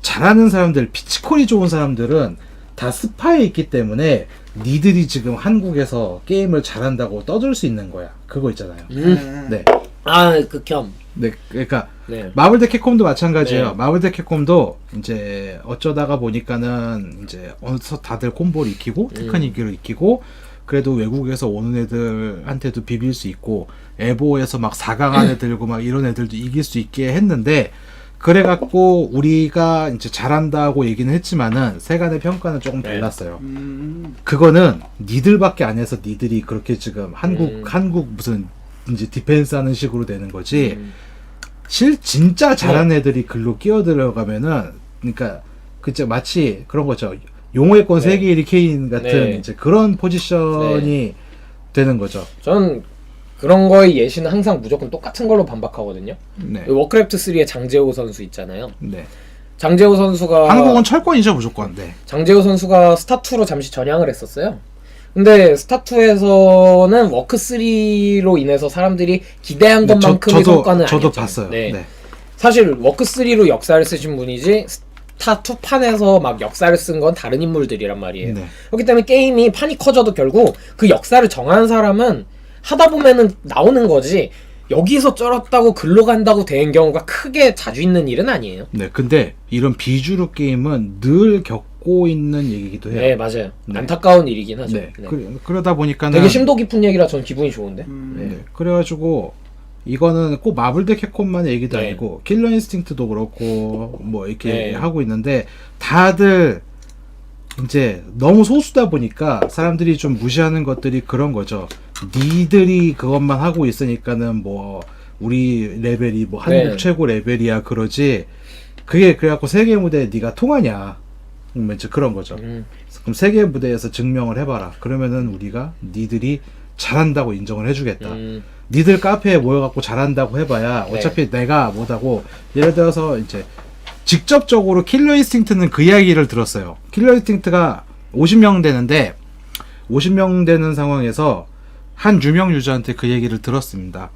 잘하는 사람들, 피치콜이 좋은 사람들은 다 스파에 있기 때문에 니들이 지금 한국에서 게임을 잘한다고 떠들 수 있는 거야. 그거 있잖아요. 네. 아, 극혐. 네, 그러니까 네. 마블 대 캡콤도 마찬가지예요. 네. 마블 대 캡콤도 이제 어쩌다가 보니까는 이제 어느덧 다들 콤보를 익히고 테크닉을 익히고 그래도 외국에서 오는 애들한테도 비빌 수 있고 에보에서 막 4강한 애들고 막 이런 애들도 이길 수 있게 했는데 그래갖고 우리가 이제 잘한다고 얘기는 했지만은 세간의 평가는 조금 달랐어요. 그거는 니들밖에 안 해서 니들이 그렇게 지금 한국 무슨 이제 디펜스 하는 식으로 되는 거지. 진짜 잘하는 애들이 글로 끼어 들어가면은 그러니까 그저 마치 그런 거죠. 용호의 권 세계 1위 케인 같은 네. 이제 그런 포지션이 되는 거죠. 저는 그런 거의 예시는 항상 무조건 똑같은 걸로 반박하거든요. 네. 워크래프트 3의 장재호 선수 있잖아요. 네. 장재호 선수가 한국은 철권이죠 무조건. 네. 장재호 선수가 스타2로 잠시 전향을 했었어요. 근데 스타2에서는 워크3로 인해서 사람들이 기대한 네, 것만큼의 성과는 저도 아니었잖아요. 봤어요. 네. 네. 사실 워크3로 역사를 쓰신 분이지 스타2판에서 막 역사를 쓴 건 다른 인물들이란 말이에요. 네. 그렇기 때문에 게임이 판이 커져도 결국 그 역사를 정하는 사람은 하다 보면은 나오는 거지 여기서 쩔었다고 글로 간다고 되는 경우가 크게 자주 있는 일은 아니에요. 네. 근데 이런 비주류 게임은 늘 겪고 있는 얘기기도 해요. 네, 맞아요. 네. 안타까운 일이긴 하죠. 네. 네. 그러다 보니까는 되게 심도 깊은 얘기라 전 기분이 좋은데. 네. 그래가지고 이거는 꼭 마블 대 캡콤만의 얘기도 네. 아니고 킬러 인스팅트도 그렇고 뭐 이렇게 네. 하고 있는데 다들 이제 너무 소수다 보니까 사람들이 좀 무시하는 것들이 그런 거죠. 니들이 그것만 하고 있으니까는 뭐 우리 레벨이 뭐 한국 네. 최고 레벨이야 그러지. 그게 그래갖고 세계 무대에 네가 통하냐? 이제 그런 거죠. 그럼 세계 무대에서 증명을 해봐라. 그러면은 우리가 니들이 잘한다고 인정을 해주겠다. 니들 카페에 모여갖고 잘한다고 해봐야 네. 어차피 내가 못하고 예를 들어서 이제 직접적으로 킬러 인스팅트는 그 이야기를 들었어요. 킬러 인스팅트가 50명 되는데 50명 되는 상황에서 한 유명 유저한테 그 얘기를 들었습니다.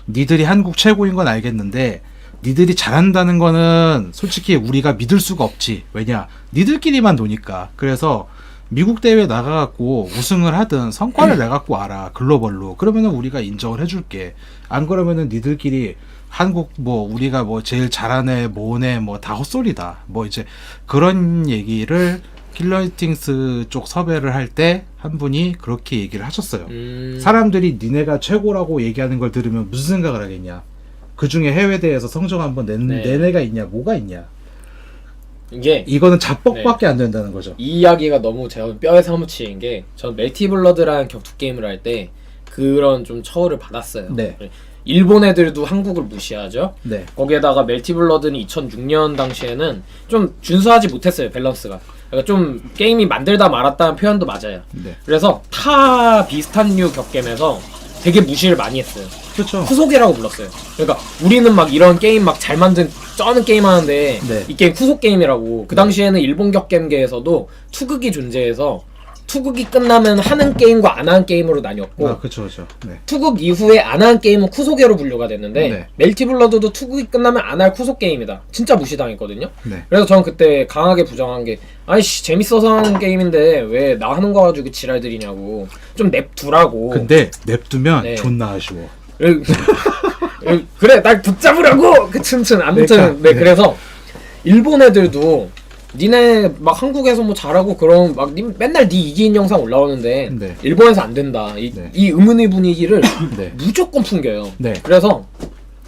니들이 한국 최고인 건 알겠는데 니들이 잘한다는 거는 솔직히 우리가 믿을 수가 없지. 왜냐? 니들끼리만 노니까. 그래서 미국 대회 나가갖고 우승을 하든 성과를 내갖고 와라. 글로벌로. 그러면은 우리가 인정을 해줄게. 안 그러면은 니들끼리 한국 뭐 우리가 뭐 제일 잘하네 뭐네 뭐 다 헛소리다. 뭐 이제 그런 얘기를 킬러 인스팅스 쪽 섭외를 할 때 한 분이 그렇게 얘기를 하셨어요. 사람들이 니네가 최고라고 얘기하는 걸 들으면 무슨 생각을 하겠냐. 그 중에 해외 대회에서 성적 한번 낸 애가 있냐 뭐가 있냐. 이게 이거는 자뻑밖에 안 된다는 거죠. 이 이야기가 너무 제가 뼈에 사무치는 게 전 멜티블러드라는 격투 게임을 할 때 그런 좀 처우를 받았어요. 네. 일본 애들도 한국을 무시하죠. 네. 거기에다가 멜티블러드는 2006년 당시에는 좀 준수하지 못했어요. 밸런스가. 그러니까 좀 게임이 만들다 말았다는 표현도 맞아요. 네. 그래서 타 비슷한 류 격겜에서 되게 무시를 많이 했어요. 그렇죠. 후속이라고 불렀어요. 그러니까 우리는 막 이런 게임 막 잘 만든 쩌는 게임 하는데 네. 이 게임 후속 게임이라고. 그 당시에는 일본 격겜계에서도 투극이 존재해서 투극이 끝나면 하는 게임과 안 하는 게임으로 나뉘었고 아, 그렇죠. 네. 투극 이후에 안 하는 게임은 쿠소게로 분류가 됐는데 네. 멜티블러드도 투극이 끝나면 안 할 쿠소 게임이다. 진짜 무시당했거든요. 네. 그래서 저는 그때 강하게 부정한 게 아이씨 재밌어서 하는 게임인데 왜 나 하는 거 가지고 지랄들이냐고 좀 냅두라고. 근데 냅두면 네. 존나 아쉬워. 그래 날 붙잡으라고 그 튼튼 아무튼 그러니까, 네, 네. 그래서 일본 애들도 니네 막 한국에서 뭐 잘하고 그럼 막 맨날 니 이기는 영상 올라오는데 네. 일본에서 안 된다 이 네. 의문의 분위기를 네. 무조건 풍겨요. 네. 그래서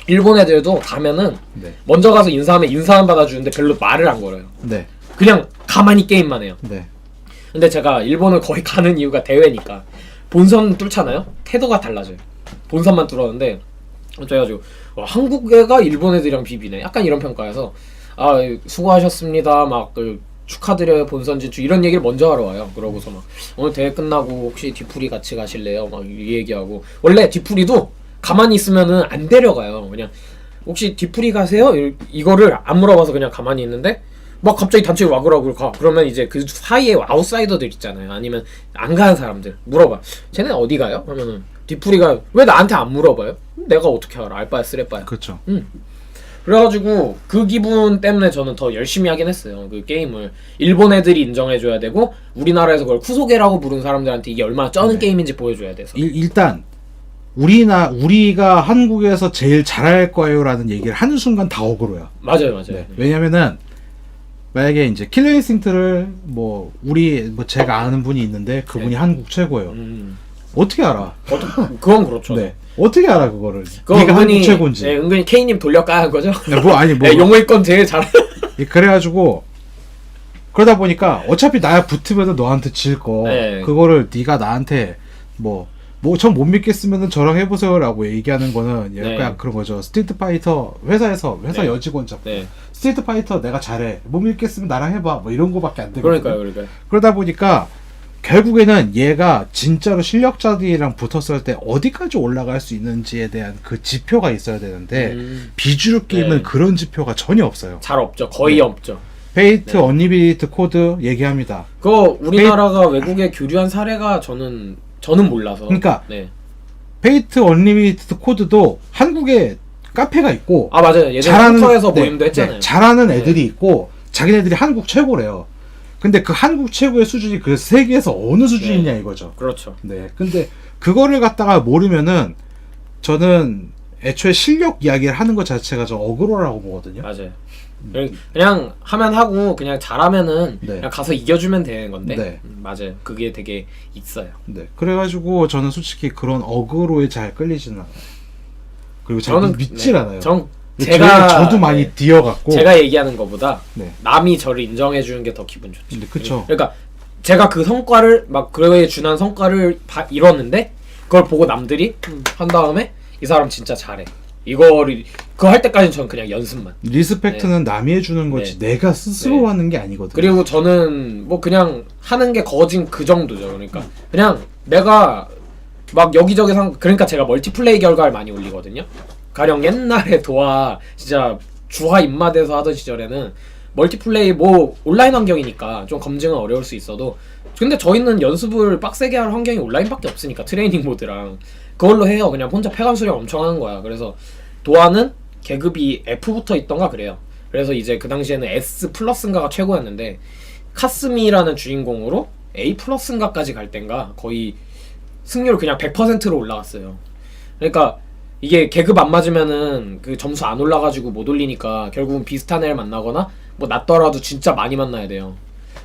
일본 애들도 가면은 네. 먼저 가서 인사하면 인사만 받아주는데 별로 말을 안 걸어요. 네. 그냥 가만히 게임만 해요. 네. 근데 제가 일본을 거의 가는 이유가 대회니까 본선 뚫잖아요. 태도가 달라져요. 본선만 뚫었는데 그래가지고 한국 애가 일본 애들이랑 비비네. 약간 이런 평가여서 아 수고하셨습니다. 막 축하드려요 본선 진출 이런 얘기를 먼저 하러 와요. 그러고서 막 오늘 대회 끝나고 혹시 뒤풀이 같이 가실래요? 막 이 얘기하고 원래 뒤풀이도 가만히 있으면은 안 데려가요. 그냥 혹시 뒤풀이 가세요? 이거를 안 물어봐서 그냥 가만히 있는데 막 갑자기 단체에 와 그러고 가. 그러면 이제 그 사이에 아웃사이더들 있잖아요. 아니면 안 가는 사람들 물어봐. 쟤네 어디 가요? 하면은 뒤풀이가 왜 나한테 안 물어봐요? 내가 어떻게 알아? 알바야 쓰레빠야. 그렇죠. 그래가지고 그 기분 때문에 저는 더 열심히 하긴 했어요. 그 게임을 일본 애들이 인정해줘야 되고 우리나라에서 그걸 쿠소게라고 부른 사람들한테 이게 얼마나 쩌는 게임인지 보여줘야 돼서. 일단 우리가 한국에서 제일 잘할 거예요라는 얘기를 하는 순간 다 억울해요. 맞아요. 네. 왜냐면은 만약에 이제 킬러 인스팅트를 뭐 제가 아는 분이 있는데 그분이 네. 한국 최고예요. 어떻게 알아? 그건 그렇죠. 네. 어떻게 알아 그거를? 그거 네가 한국 은근히, 최고인지. 네, 은근히 K님 돌려까는 거죠? 네, 뭐 아니 뭐 네, 용의권 제일 잘. 그래가지고 그러다 보니까 어차피 나야 붙으면 너한테 질 거. 네. 그거를 네가 나한테 전 못 믿겠으면은 저랑 해보세요라고 얘기하는 거는 약간 네. 그런 거죠. 스트리트 파이터 회사 네. 여직원 잡고 네. 스트리트 파이터 내가 잘해 못 믿겠으면 나랑 해봐 뭐 이런 거밖에 안 되거든요. 그러니까요. 그러다 보니까 결국에는 얘가 진짜로 실력자들이랑 붙었을 때 어디까지 올라갈 수 있는지에 대한 그 지표가 있어야 되는데 비주류 게임은 네. 그런 지표가 전혀 없어요. 잘 없죠. 거의 네. 없죠. 페이트 네. 언리미티드 코드 얘기합니다. 그거 우리나라가 외국에 교류한 사례가 저는 몰라서. 그러니까 네. 페이트 언리미티드 코드도 한국에 카페가 있고 아 맞아요. 예전에 컴퓨터에서 모임도 했잖아요. 잘하는 애들이 있고 자기네들이 한국 최고래요. 근데 그 한국 최고의 수준이 그 세계에서 어느 수준이냐 이거죠. 그렇죠. 네. 근데 그거를 갖다가 모르면은 저는 애초에 실력 이야기를 하는 것 자체가 좀 어그로라고 보거든요. 맞아요. 그냥 하면 하고 그냥 잘하면은 네. 그냥 가서 이겨주면 되는 건데. 네. 맞아요. 그게 되게 있어요. 네. 그래가지고 저는 솔직히 그런 어그로에 잘 끌리지는 않아요. 그리고 잘 저는 믿질 않아요. 저도 많이 뛰어갔고 제가 얘기하는 것보다 네. 남이 저를 인정해 주는 게 더 기분 좋죠. 네, 그쵸. 그러니까 제가 그 성과를 막 그에 준한 성과를 이뤘는데 그걸 보고 남들이 한 다음에 이 사람 진짜 잘해. 이거를 그거 할 때까지는 저는 그냥 연습만. 리스펙트는 남이 해주는 거지 내가 스스로 하는 게 아니거든. 그리고 저는 뭐 그냥 하는 게 거진 그 정도죠. 그러니까 그냥 내가 막 여기저기 그러니까 제가 멀티플레이 결과를 많이 올리거든요. 가령 옛날에 도하 진짜 주화 입맛에서 하던 시절에는 멀티플레이 뭐 온라인 환경이니까 좀 검증은 어려울 수 있어도 근데 저희는 연습을 빡세게 할 환경이 온라인밖에 없으니까 트레이닝 모드랑 그걸로 해요. 그냥 혼자 폐감 수령 엄청 하는 거야. 그래서 도하는 계급이 F부터 있던가 그래요. 그래서 이제 그 당시에는 S 플러스인가가 최고였는데 카스미라는 주인공으로 A 플러스인가까지 갈 땐가 거의 승률 그냥 100%로 올라갔어요. 그러니까 이게 계급 안 맞으면은 그 점수 안 올라가지고 못 올리니까 결국은 비슷한 애를 만나거나 뭐 낮더라도 진짜 많이 만나야 돼요.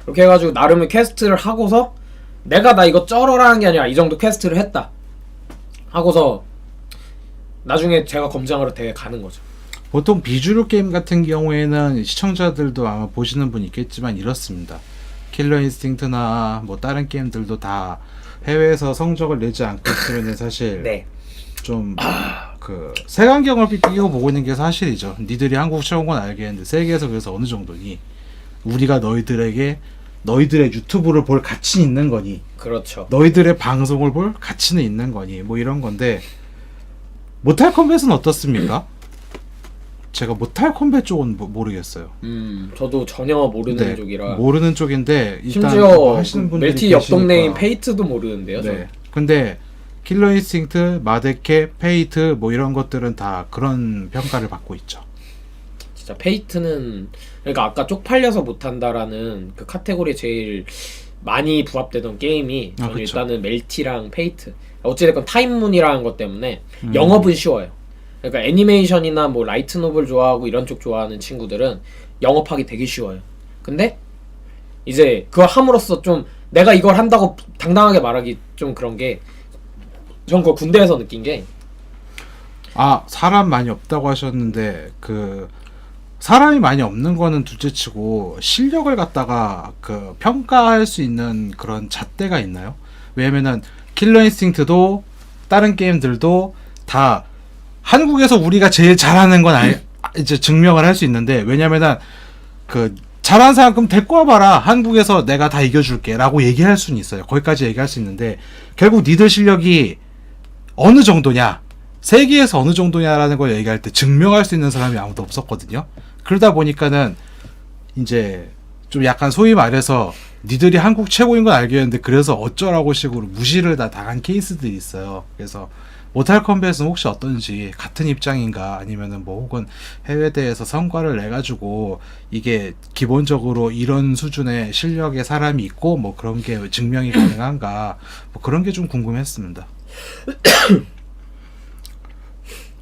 그렇게 해가지고 나름의 퀘스트를 하고서 내가 나 이거 쩔어라는 게 아니라 이 정도 퀘스트를 했다 하고서 나중에 제가 검증하러 대회 가는 거죠. 보통 비주류 게임 같은 경우에는 시청자들도 아마 보시는 분 있겠지만 이렇습니다. 킬러 인스팅트나 뭐 다른 게임들도 다 해외에서 성적을 내지 않고 있으면 사실 네. 좀 그 색안경을 끼고 보고 있는 게 사실이죠. 니들이 한국 최고인 건 알겠는데 세계에서 그래서 어느 정도니? 우리가 너희들에게 너희들의 유튜브를 볼 가치는 있는 거니? 그렇죠. 너희들의 방송을 볼 가치는 있는 거니? 뭐 이런 건데 모탈 컴뱃은 어떻습니까? 제가 모탈 컴뱃 쪽은 모르겠어요. 저도 전혀 모르는 네, 쪽이라 모르는 쪽인데 일단 심지어 뭐 하시는 분들이 멜티 옆 동네인 계시니까. 페이트도 모르는데요. 네. 근데 킬러 인스팅트, 마데캡, 페이트 뭐 이런 것들은 다 그런 평가를 받고 있죠. 진짜 페이트는 그러니까 아까 쪽팔려서 못한다라는 그 카테고리에 제일 많이 부합되던 게임이 저는 그쵸. 일단은 멜티랑 페이트 어찌됐건 타임문이라는 것 때문에 영업은 쉬워요. 그러니까 애니메이션이나 뭐 라이트 노블 좋아하고 이런 쪽 좋아하는 친구들은 영업하기 되게 쉬워요. 근데 이제 그걸 함으로써 좀 내가 이걸 한다고 당당하게 말하기 좀 그런 게 전 그걸 군대에서 느낀 게 사람 많이 없다고 하셨는데 그 사람이 많이 없는 거는 둘째치고 실력을 갖다가 그 평가할 수 있는 그런 잣대가 있나요? 왜냐면은 킬러 인스팅트도 다른 게임들도 다 한국에서 우리가 제일 잘하는 건 이제 증명을 할 수 있는데 왜냐면은 그 잘하는 사람 그럼 데리고 와봐라 한국에서 내가 다 이겨줄게 라고 얘기할 수는 있어요. 거기까지 얘기할 수 있는데 결국 니들 실력이 어느 정도냐 세계에서 어느 정도냐라는 걸 얘기할 때 증명할 수 있는 사람이 아무도 없었거든요. 그러다 보니까는 이제 좀 약간 소위 말해서 니들이 한국 최고인 건 알겠는데 그래서 어쩌라고 식으로 무시를 다 당한 케이스들이 있어요. 그래서 모탈 컴뱃은 혹시 어떤지 같은 입장인가 아니면은 뭐 혹은 해외 대회에서 성과를 내 가지고 이게 기본적으로 이런 수준의 실력의 사람이 있고 뭐 그런 게 증명이 가능한가 뭐 그런 게 좀 궁금했습니다.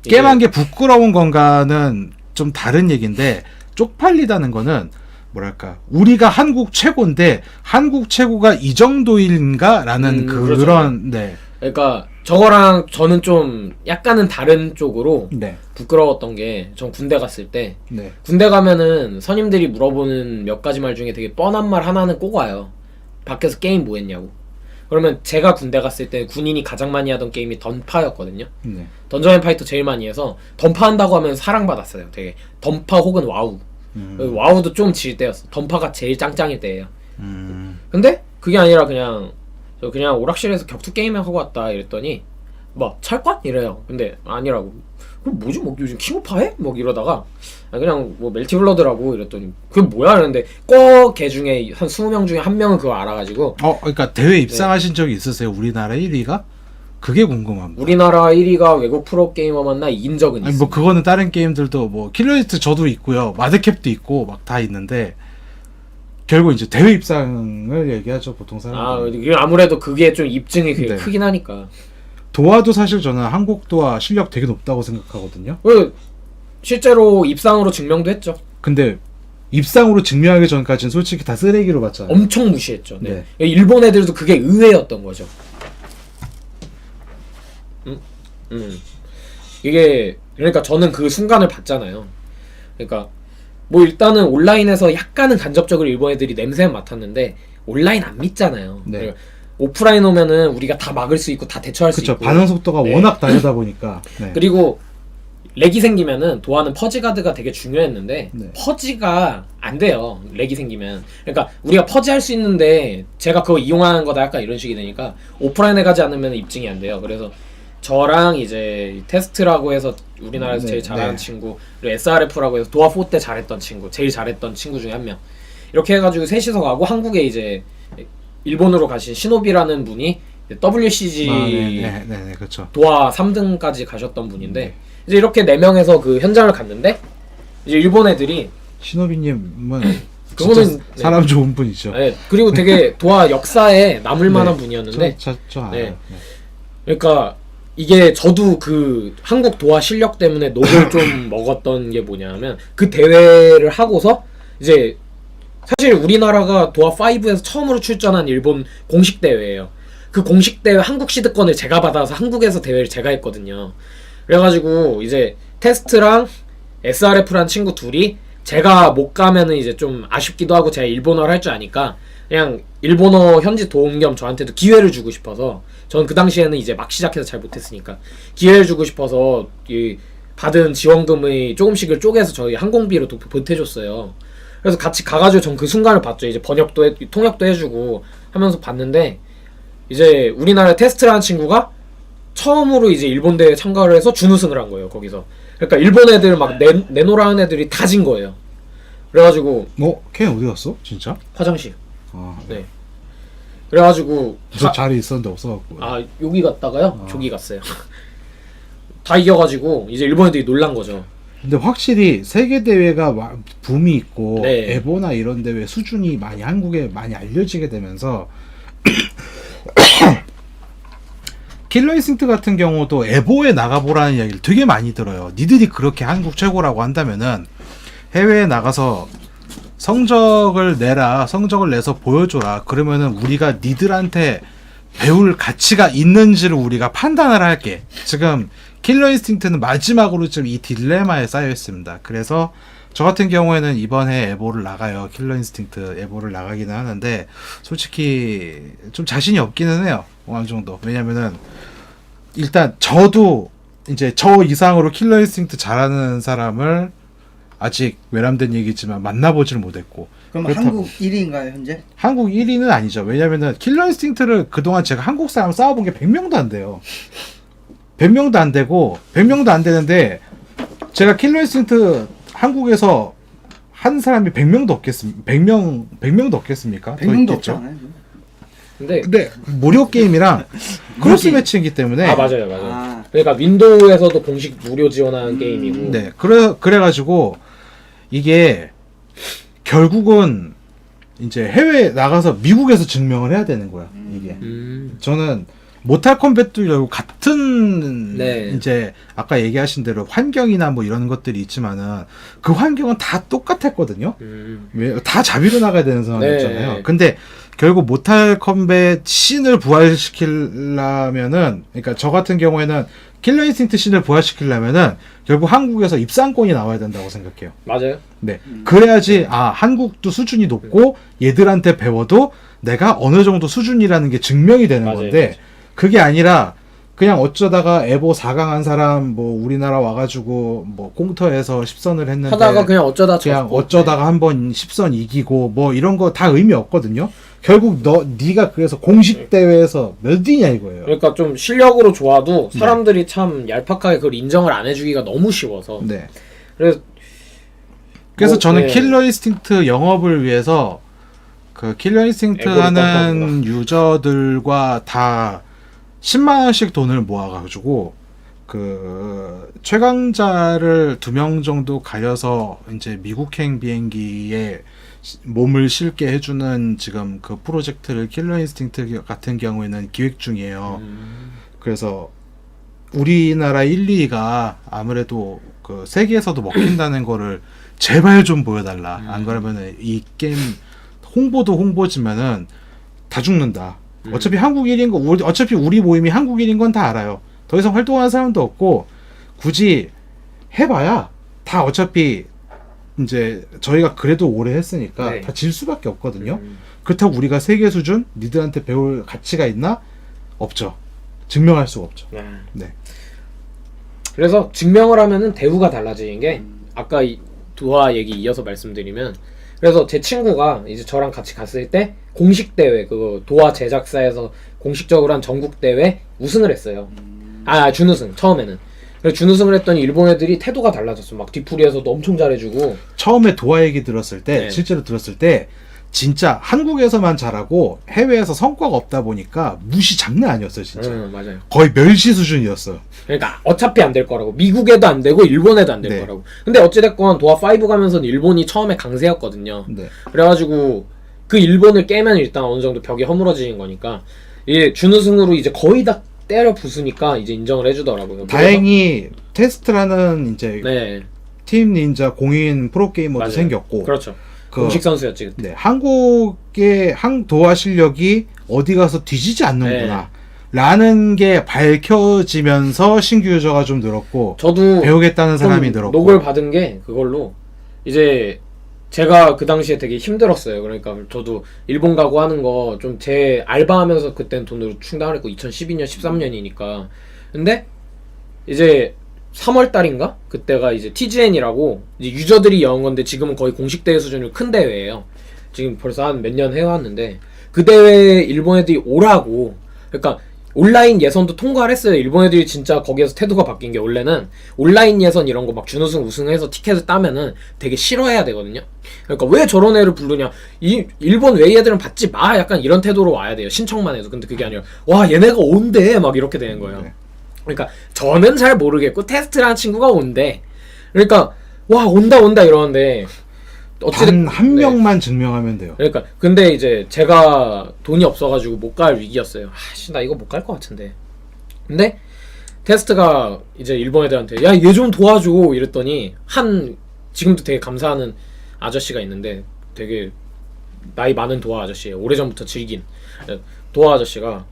게임한 게 부끄러운 건가는 좀 다른 얘기인데 쪽팔리다는 거는 뭐랄까 우리가 한국 최고인데 한국 최고가 이 정도인가라는 그런 그렇죠. 네. 그러니까 저거랑 저는 좀 약간은 다른 쪽으로 네. 부끄러웠던 게 전 군대 갔을 때 네. 군대 가면은 선임들이 물어보는 몇 가지 말 중에 되게 뻔한 말 하나는 꼭 와요. 밖에서 게임 뭐 했냐고. 그러면 제가 군대 갔을 때 군인이 가장 많이 하던 게임이 던파였거든요. 네. 던전 앤 파이터 제일 많이 해서 던파 한다고 하면 사랑받았어요. 되게 던파 혹은 와우. 와우도 좀 질 때였어. 던파가 제일 짱짱일 때예요. 근데 그게 아니라 그냥 저 그냥 오락실에서 격투 게임 하고 왔다 이랬더니 뭐 찰것? 이래요. 근데 아니라고. 그럼 뭐지? 뭐 요즘 킹오파 해? 뭐 이러다가 그냥 뭐 멜티블러드라고 이랬더니 그게 뭐야? 이랬는데 꼭 걔 중에 한 20명 중에 한 명은 그걸 알아가지고 그러니까 대회 입상하신 적이 있으세요? 우리나라 1위가? 그게 궁금합니다. 우리나라 1위가 외국 프로게이머 만나 이긴 적은 있어요. 아니 뭐 그거는 다른 게임들도 뭐 킬러리스트 저도 있고요. 마드캡도 있고 막 다 있는데 결국 이제 대회 입상을 얘기하죠 보통 사람들. 아무래도 그게 좀 입증이 되게 네. 크긴 하니까. 도하도 사실 저는 한국 도하 실력 되게 높다고 생각하거든요. 실제로 입상으로 증명도 했죠. 근데 입상으로 증명하기 전까지는 솔직히 다 쓰레기로 봤잖아요. 엄청 무시했죠. 네. 네. 일본 애들도 그게 의외였던 거죠. 이게 그러니까 저는 그 순간을 봤잖아요. 그러니까 뭐 일단은 온라인에서 약간은 간접적으로 일본 애들이 냄새는 맡았는데 온라인 안 믿잖아요. 네. 그리고 오프라인 오면은 우리가 다 막을 수 있고 다 대처할 수 그쵸. 있고. 반응 속도가 네. 워낙 다르다 보니까. 네. 그리고 렉이 생기면은 도하는 퍼지 가드가 되게 중요했는데 네. 퍼지가 안 돼요. 렉이 생기면. 그러니까 우리가 퍼지 할 수 있는데 제가 그거 이용하는 거다 약간 이런 식이 되니까 오프라인에 가지 않으면 입증이 안 돼요. 그래서 저랑 이제 테스트라고 해서 우리나라에서 네, 제일 잘하는 네. 친구, 그리고 SRF라고 해서 도하 4 때 잘했던 친구, 제일 잘했던 친구 중에 한 명. 이렇게 해가지고 셋이서 가고 한국에 이제 일본으로 가신 시노비라는 분이 WCG 네, 그렇죠. 도하 3등까지 가셨던 분인데 이제 이렇게 4명에서 그 현장을 갔는데 이제 일본 애들이 신호비님은 그거는 진짜 사람 좋은 분이죠. 네, 그리고 되게 도하 역사에 남을 만한 분이었는데 저 알아요. 네. 그러니까 이게 저도 그 한국 도하 실력 때문에 녹을 좀 먹었던 게 뭐냐면 그 대회를 하고서 이제 사실 우리나라가 도하 5에서 처음으로 출전한 일본 공식 대회예요. 그 공식 대회 한국 시드권을 제가 받아서 한국에서 대회를 제가 했거든요. 그래가지고 이제 테스트랑 SRF란 친구 둘이 제가 못 가면은 이제 좀 아쉽기도 하고 제가 일본어를 할 줄 아니까 그냥 일본어 현지 도움 겸 저한테도 기회를 주고 싶어서 저는 그 당시에는 이제 막 시작해서 잘 못했으니까 기회를 주고 싶어서 이 받은 지원금의 조금씩을 쪼개서 저희 항공비로 보태줬어요. 그래서 같이 가가지고 전 그 순간을 봤죠. 이제 번역도 통역도 해주고 하면서 봤는데 이제 우리나라 테스트라는 친구가 처음으로 이제 일본 대회에 참가를 해서 준우승을 한 거예요. 거기서. 그러니까 일본 애들 막 내노라는 애들이 다 진 거예요. 그래가지고 걔 어디 갔어? 진짜? 화장실. 아, 네. 그래가지고 저 자리 있었는데 없어갖고. 아 여기 갔다가요? 저기 갔어요. 다 이겨가지고 이제 일본 애들이 놀란 거죠. 근데 확실히 세계 대회가 붐이 있고 네. 에보나 이런 대회 수준이 많이 한국에 많이 알려지게 되면서 킬러 인스팅트 같은 경우도 에보에 나가보라는 이야기를 되게 많이 들어요. 니들이 그렇게 한국 최고라고 한다면은 해외에 나가서 성적을 내라, 성적을 내서 보여줘라. 그러면은 우리가 니들한테 배울 가치가 있는지를 우리가 판단을 할게. 지금 킬러 인스팅트는 마지막으로 좀 이 딜레마에 쌓여 있습니다. 그래서 저 같은 경우에는 이번 해 에보를 나가요. 킬러 인스팅트 에보를 나가기는 하는데 솔직히 좀 자신이 없기는 해요. 어느 정도. 왜냐면은 일단 저도 이제 저 이상으로 킬러 인스팅트 잘하는 사람을 아직 외람된 얘기지만 만나보질 못했고. 그럼 그렇다고. 한국 1위인가요 현재? 한국 1위는 아니죠. 왜냐면은 킬러 인스팅트를 그동안 제가 한국 사람 싸워본 게 100명도 안 돼요. 100명도 안 되고 100명도 안 되는데 제가 킬러 인스팅트 한국에서 한 사람이 100명도 없겠습니까? 100명도 없겠습니까? 100명도 없지 않아요? 근데 무료 게임이랑 크로스 매치이기 때문에 아 맞아요. 아. 그러니까 윈도우에서도 공식 무료 지원하는 게임이고. 네. 그래가지고 이게 결국은 이제 해외 나가서 미국에서 증명을 해야 되는 거야. 이게 저는 모탈 컴뱃도 결국 같은 네. 이제 아까 얘기하신 대로 환경이나 뭐 이런 것들이 있지만은 그 환경은 다 똑같았거든요. 왜 다 자비로 나가야 되는 상황이었잖아요. 네. 근데 결국 모탈 컴뱃 씬을 부활시키려면은 그러니까 저 같은 경우에는 킬러 인스팅트 씬을 부활시키려면은 결국 한국에서 입상권이 나와야 된다고 생각해요. 맞아요. 네. 그래야지 한국도 수준이 높고 얘들한테 배워도 내가 어느 정도 수준이라는 게 증명이 되는 맞아요, 건데 맞아요. 그게 아니라 그냥 어쩌다가 에보 4강 한 사람 뭐 우리나라 와가지고 뭐 꽁터에서 10선을 했는데 하다가 그냥 어쩌다 어쩌다가 한번 10선 이기고 뭐 이런 거 다 의미 없거든요. 결국 네가 그래서 공식 대회에서 몇 위냐 이거예요. 그러니까 좀 실력으로 좋아도 사람들이 참 얄팍하게 그걸 인정을 안 해주기가 너무 쉬워서. 네. 그래서 저는 네. 킬러 인스팅트 영업을 위해서 그 킬러 인스팅트 에고를 하는 유저들과 다 10만 원씩 돈을 모아가지고 그 최강자를 2명 정도 가려서 이제 미국행 비행기에 몸을 실게 해주는 지금 그 프로젝트를 킬러 인스팅트 같은 경우에는 기획 중이에요. 그래서 우리나라 1, 2위가 아무래도 그 세계에서도 먹힌다는 거를 제발 좀 보여달라. 안 그러면은 이 게임 홍보도 홍보지만은 다 죽는다. 어차피 한국 1인 거 어차피 우리 모임이 한국 1인 건 다 알아요. 더 이상 활동하는 사람도 없고 굳이 해봐야 다 어차피 이제 저희가 그래도 오래 했으니까 네. 다 질 수밖에 없거든요. 그렇다고 우리가 세계 수준 니들한테 배울 가치가 있나? 없죠. 증명할 수가 없죠. 네. 그래서 증명을 하면은 대우가 달라지는 게 아까 이 도하 얘기 이어서 말씀드리면 그래서 제 친구가 이제 저랑 같이 갔을 때 공식 대회 그거 도하 제작사에서 공식적으로 한 전국 대회 우승을 했어요. 준우승 처음에는. 그래서 준우승을 했더니 일본 애들이 태도가 달라졌어. 막 뒤풀이에서도 엄청 잘해주고. 처음에 도하 얘기 들었을 때 네. 실제로 들었을 때 진짜 한국에서만 잘하고 해외에서 성과가 없다 보니까 무시 장난 아니었어요 진짜. 맞아요. 거의 멸시 수준이었어요. 그러니까 어차피 안 될 거라고. 미국에도 안 되고 일본에도 안 될 네. 거라고. 근데 어찌됐건 도하 5 가면서는 일본이 처음에 강세였거든요. 네. 그래가지고 그 일본을 깨면 일단 어느 정도 벽이 허물어지는 거니까 이 준우승으로 이제 거의 다 때려 부수니까 이제 인정을 해주더라고요. 다행히 테스트라는 이제 네, 팀 닌자 공인 프로게이머도 맞아요. 생겼고 그렇죠. 그- 공식 선수였지 그때. 네, 한국의 도하 실력이 어디 가서 뒤지지 않는구나 라는 게 밝혀지면서 신규 유저가 좀 늘었고 저도 배우겠다는 사람이 좀 늘었고 녹을 받은 게 그걸로 이제 제가 그 당시에 되게 힘들었어요. 그러니까 저도 일본 가고 하는 거 좀 제 알바하면서 그땐 돈으로 충당을 했고 2012년 13년이니까 근데 이제 3월 달인가 그때가 이제 TGN이라고 이제 유저들이 연 건데 지금은 거의 공식 대회 수준으로 큰 대회예요. 지금 벌써 한 몇 년 해왔는데 그 대회에 일본 애들이 오라고. 그러니까 온라인 예선도 통과를 했어요. 일본 애들이 진짜 거기에서 태도가 바뀐 게 원래는 온라인 예선 이런 거 막 준우승 우승해서 티켓을 따면은 되게 싫어해야 되거든요. 그러니까 왜 저런 애를 부르냐. 이 일본 외 애들은 받지 마. 약간 이런 태도로 와야 돼요. 신청만 해도. 근데 그게 아니라 와 얘네가 온대 막 이렇게 되는 거예요. 네. 그러니까 저는 잘 모르겠고 테스트라는 친구가 온대. 그러니까 와 온다 이러는데 단 한 네. 명만 증명하면 돼요. 그러니까 근데 이제 제가 돈이 없어가지고 못 갈 위기였어요. 아씨 나 이거 못 갈 것 같은데. 근데 테스트가 이제 일본 애들한테 야 얘 좀 도와줘 이랬더니 한 지금도 되게 감사하는 아저씨가 있는데 되게 나이 많은 도화 아저씨예요. 오래전부터 즐긴 도화 아저씨가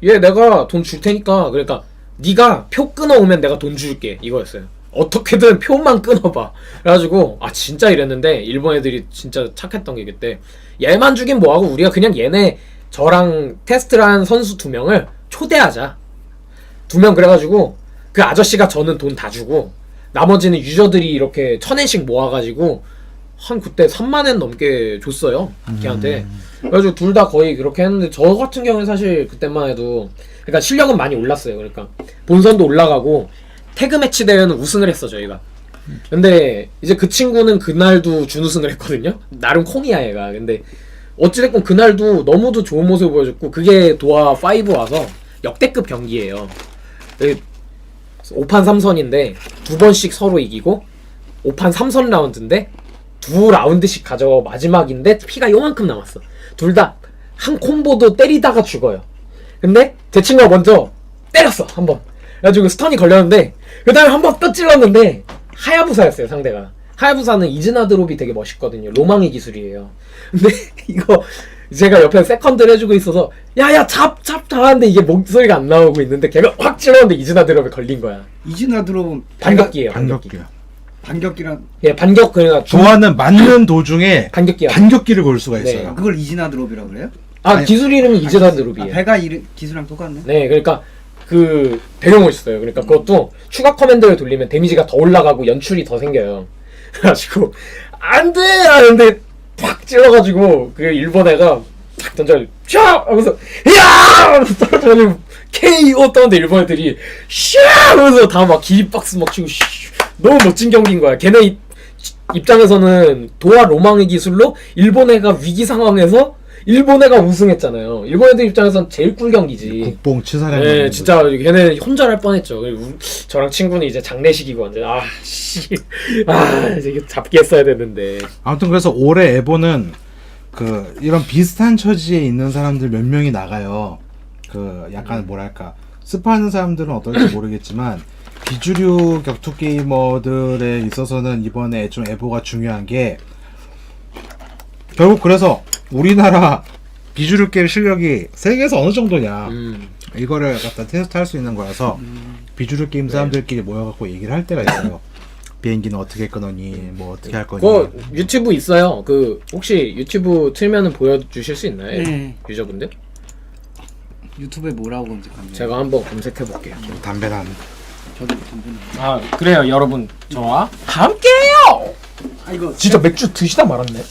얘 내가 돈 줄 테니까 그러니까 네가 표 끊어오면 내가 돈 줄게 이거였어요. 어떻게든 표만 끊어봐. 그래가지고 아 진짜 이랬는데 일본 애들이 진짜 착했던 게 그때 얘만 주긴 뭐하고 우리가 그냥 얘네 저랑 테스트란 선수 2명을 초대하자. 2명 그래가지고 그 아저씨가 저는 돈 다 주고 나머지는 유저들이 이렇게 1000엔씩 모아가지고 한 그때 3만엔 넘게 줬어요 걔한테. 그래가지고 둘 다 거의 그렇게 했는데 저 같은 경우는 사실 그때만 해도 그러니까 실력은 많이 올랐어요. 그러니까 본선도 올라가고 태그 매치 대회는 우승을 했어 저희가. 근데 이제 그 친구는 그날도 준우승을 했거든요. 나름 콩이야 얘가. 근데 어찌됐건 그날도 너무도 좋은 모습을 보여줬고 그게 도하 5 와서 역대급 경기예요. 5판 3선인데 2번씩 서로 이기고 5판 3선 라운드인데 2라운드씩 가져가고 마지막인데 피가 요만큼 남았어. 둘 다 한 콤보도 때리다가 죽어요. 근데 제 친구가 먼저 때렸어 한번. 그래가지고 스턴이 걸렸는데 그 다음에 한 번 또 찔렀는데 하야부사였어요 상대가. 하야부사는 이즈나 드롭이 되게 멋있거든요. 로망의 기술이에요. 근데 이거 제가 옆에 세컨드를 해주고 있어서 야야 잡 하는데 이게 목소리가 안 나오고 있는데 걔가 확 찔렀는데 이즈나 드롭에 걸린 거야. 이즈나 들어보면 반격기예요. 반격기요. 반격기란 예, 반격 그러니까 도하는 맞는 도중에 반격기야. 반격기를 걸 수가 네. 있어요. 그걸 이즈나 드롭이라고 그래요? 아 기술 이름이 이즈나 아, 드롭이에요. 배가 이름 기술랑 똑같네. 네, 그러니까 그 되게 멋있어요. 그러니까 그것도 추가 커맨드를 돌리면 데미지가 더 올라가고 연출이 더 생겨요. 그래가지고 안돼 하는데 팍 찔러가지고 그 일본 애가 탁 던져 샤 하면서 야 하면서 떨어져가지고 KO 떠는데 일본 애들이 샤 하면서 다 막 기립박수 막 치고 너무 멋진 경기인 거야. 걔네 입장에서는 도하 로망의 기술로 일본 애가 위기 상황에서 일본 애가 우승했잖아요. 일본 애들 입장에선 제일 꿀 경기지. 국뽕 치사량. 네, 진짜 걔네 혼절할 뻔했죠. 저랑 친구는 이제 장례식이고 완전 이제 잡기 했어야 됐는데. 아무튼 그래서 올해 에보는 그 이런 비슷한 처지에 있는 사람들 몇 명이 나가요. 그 약간 뭐랄까 스파하는 사람들은 어떨지 모르겠지만 비주류 격투 게이머들에 있어서는 이번에 좀 에보가 중요한 게 결국 그래서 우리나라 비주류 게임 실력이 세계에서 어느 정도냐 이거를 갖다 테스트할 수 있는 거라서 비주류 게임 사람들끼리 모여갖고 얘기를 할 때가 있어요. 비행기는 어떻게 끊었니? 뭐 어떻게 할 거니? 그거 유튜브 있어요. 그 혹시 유튜브 틀면은 보여주실 수 있나요? 네. 유저분들? 유튜브에 뭐라고 검색하면 제가 한번 검색해 볼게요. 담배는 저도 담배는. 아 그래요 여러분 저와 함께해요. 아 이거 진짜 맥주 드시다 말았네.